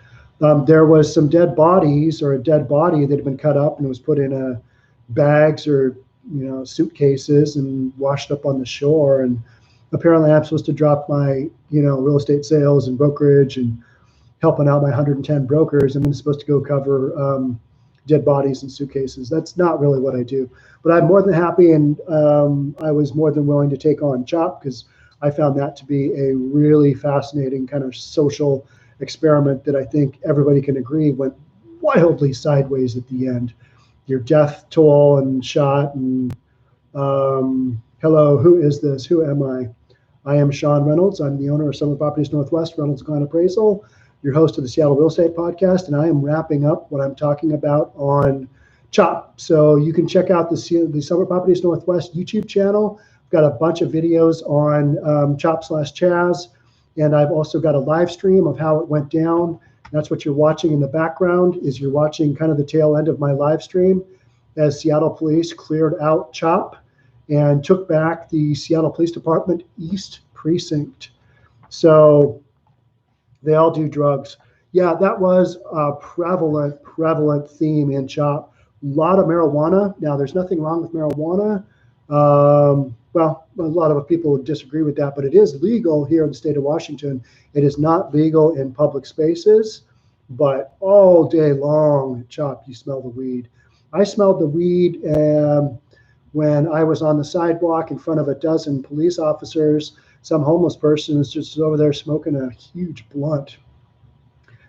There was some dead bodies, or a dead body that had been cut up and was put in bags or suitcases and washed up on the shore. And apparently I'm supposed to drop my real estate sales and brokerage and helping out my 110 brokers. I'm supposed to go cover dead bodies and suitcases. That's not really what I do. But I'm more than happy, and I was more than willing to take on CHOP because I found that to be a really fascinating kind of social experiment that I think everybody can agree went wildly sideways at the end. Your death toll and shot and hello, who is this? Who am I? I am Sean Reynolds. I'm the owner of Summer Properties Northwest, Reynolds Glen Appraisal, your host of the Seattle Real Estate Podcast, and I am wrapping up what I'm talking about on CHOP. So you can check out the Summer Properties Northwest YouTube channel. I've got a bunch of videos on CHOP/CHAZ, and I've also got a live stream of how it went down. That's what you're watching in the background, is you're watching kind of the tail end of my live stream as Seattle Police cleared out CHOP and took back the Seattle Police Department East Precinct. So they all do drugs. Yeah, that was a prevalent theme in CHOP. lot of marijuana. Now, there's nothing wrong with marijuana. Well, a lot of people would disagree with that, but it is legal here in the state of Washington. It is not legal in public spaces, but all day long, CHOP, you smell the weed. I smelled the weed when I was on the sidewalk in front of a dozen police officers. Some homeless person is just over there smoking a huge blunt.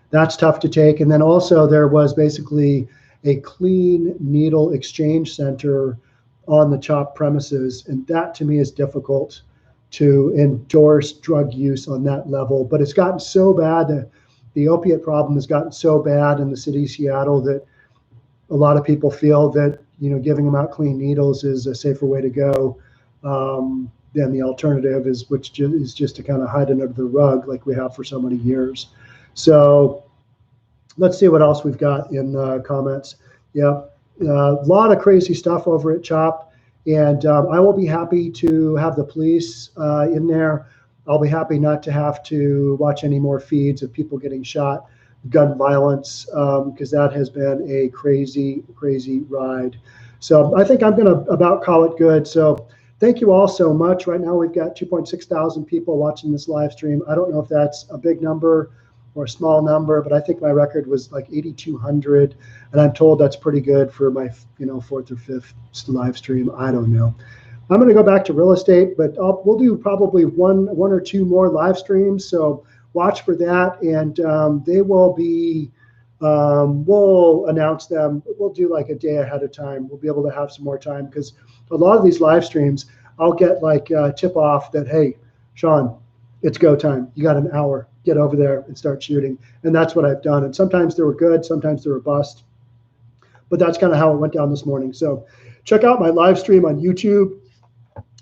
That's tough to take. And then also there was basically a clean needle exchange center on the CHOP premises. And that to me is difficult to endorse drug use on that level. But it's gotten so bad, the opiate problem has gotten so bad in the city of Seattle that a lot of people feel that, giving them out clean needles is a safer way to go than the alternative which is just to kind of hide it under the rug like we have for so many years. So let's see what else we've got in comments. Yeah, a lot of crazy stuff over at CHOP, and I will be happy to have the police in there. I'll be happy not to have to watch any more feeds of people getting shot, gun violence, because that has been a crazy, crazy ride. So I think I'm going to about call it good. So thank you all so much. Right now we've got 2.6 thousand people watching this live stream. I don't know if that's a big number or a small number, but I think my record was like 8,200, and I'm told that's pretty good for my, fourth or fifth live stream. I don't know. I'm going to go back to real estate, but we'll do probably one or two more live streams. So watch for that, and they will be. We'll announce them. We'll do like a day ahead of time. We'll be able to have some more time because a lot of these live streams, I'll get like a tip off that, hey, Sean, it's go time. You got an hour. Get over there and start shooting. And that's what I've done. And sometimes they were good, sometimes they were bust. But that's kind of how it went down this morning. So check out my live stream on YouTube.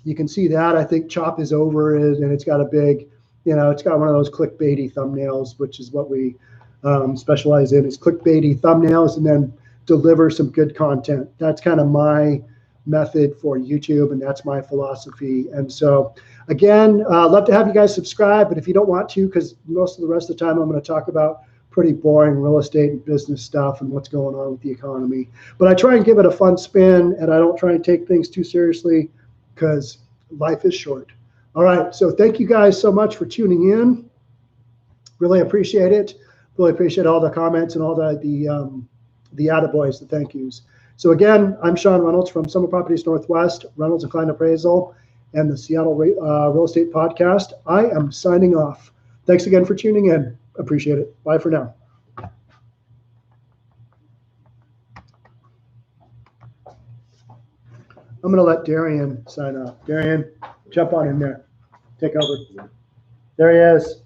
You can see that. I think CHOP is over, and it's got a big, it's got one of those clickbaity thumbnails, which is what we specialize in, is clickbaity thumbnails, and then deliver some good content. That's kind of my method for YouTube, and that's my philosophy. And so again, love to have you guys subscribe, but if you don't want to, because most of the rest of the time I'm going to talk about pretty boring real estate and business stuff and what's going on with the economy. But I try and give it a fun spin, and I don't try and take things too seriously because life is short. All right, so thank you guys so much for tuning in. Really appreciate it. Really appreciate all the comments and all the attaboys, the thank yous. So again, I'm Sean Reynolds from Summer Properties Northwest, Reynolds and Klein Appraisal, and the Seattle Real Estate Podcast. I am signing off. Thanks again for tuning in. Appreciate it. Bye for now. I'm going to let Darian sign off. Darian, jump on in there. Take over. There he is.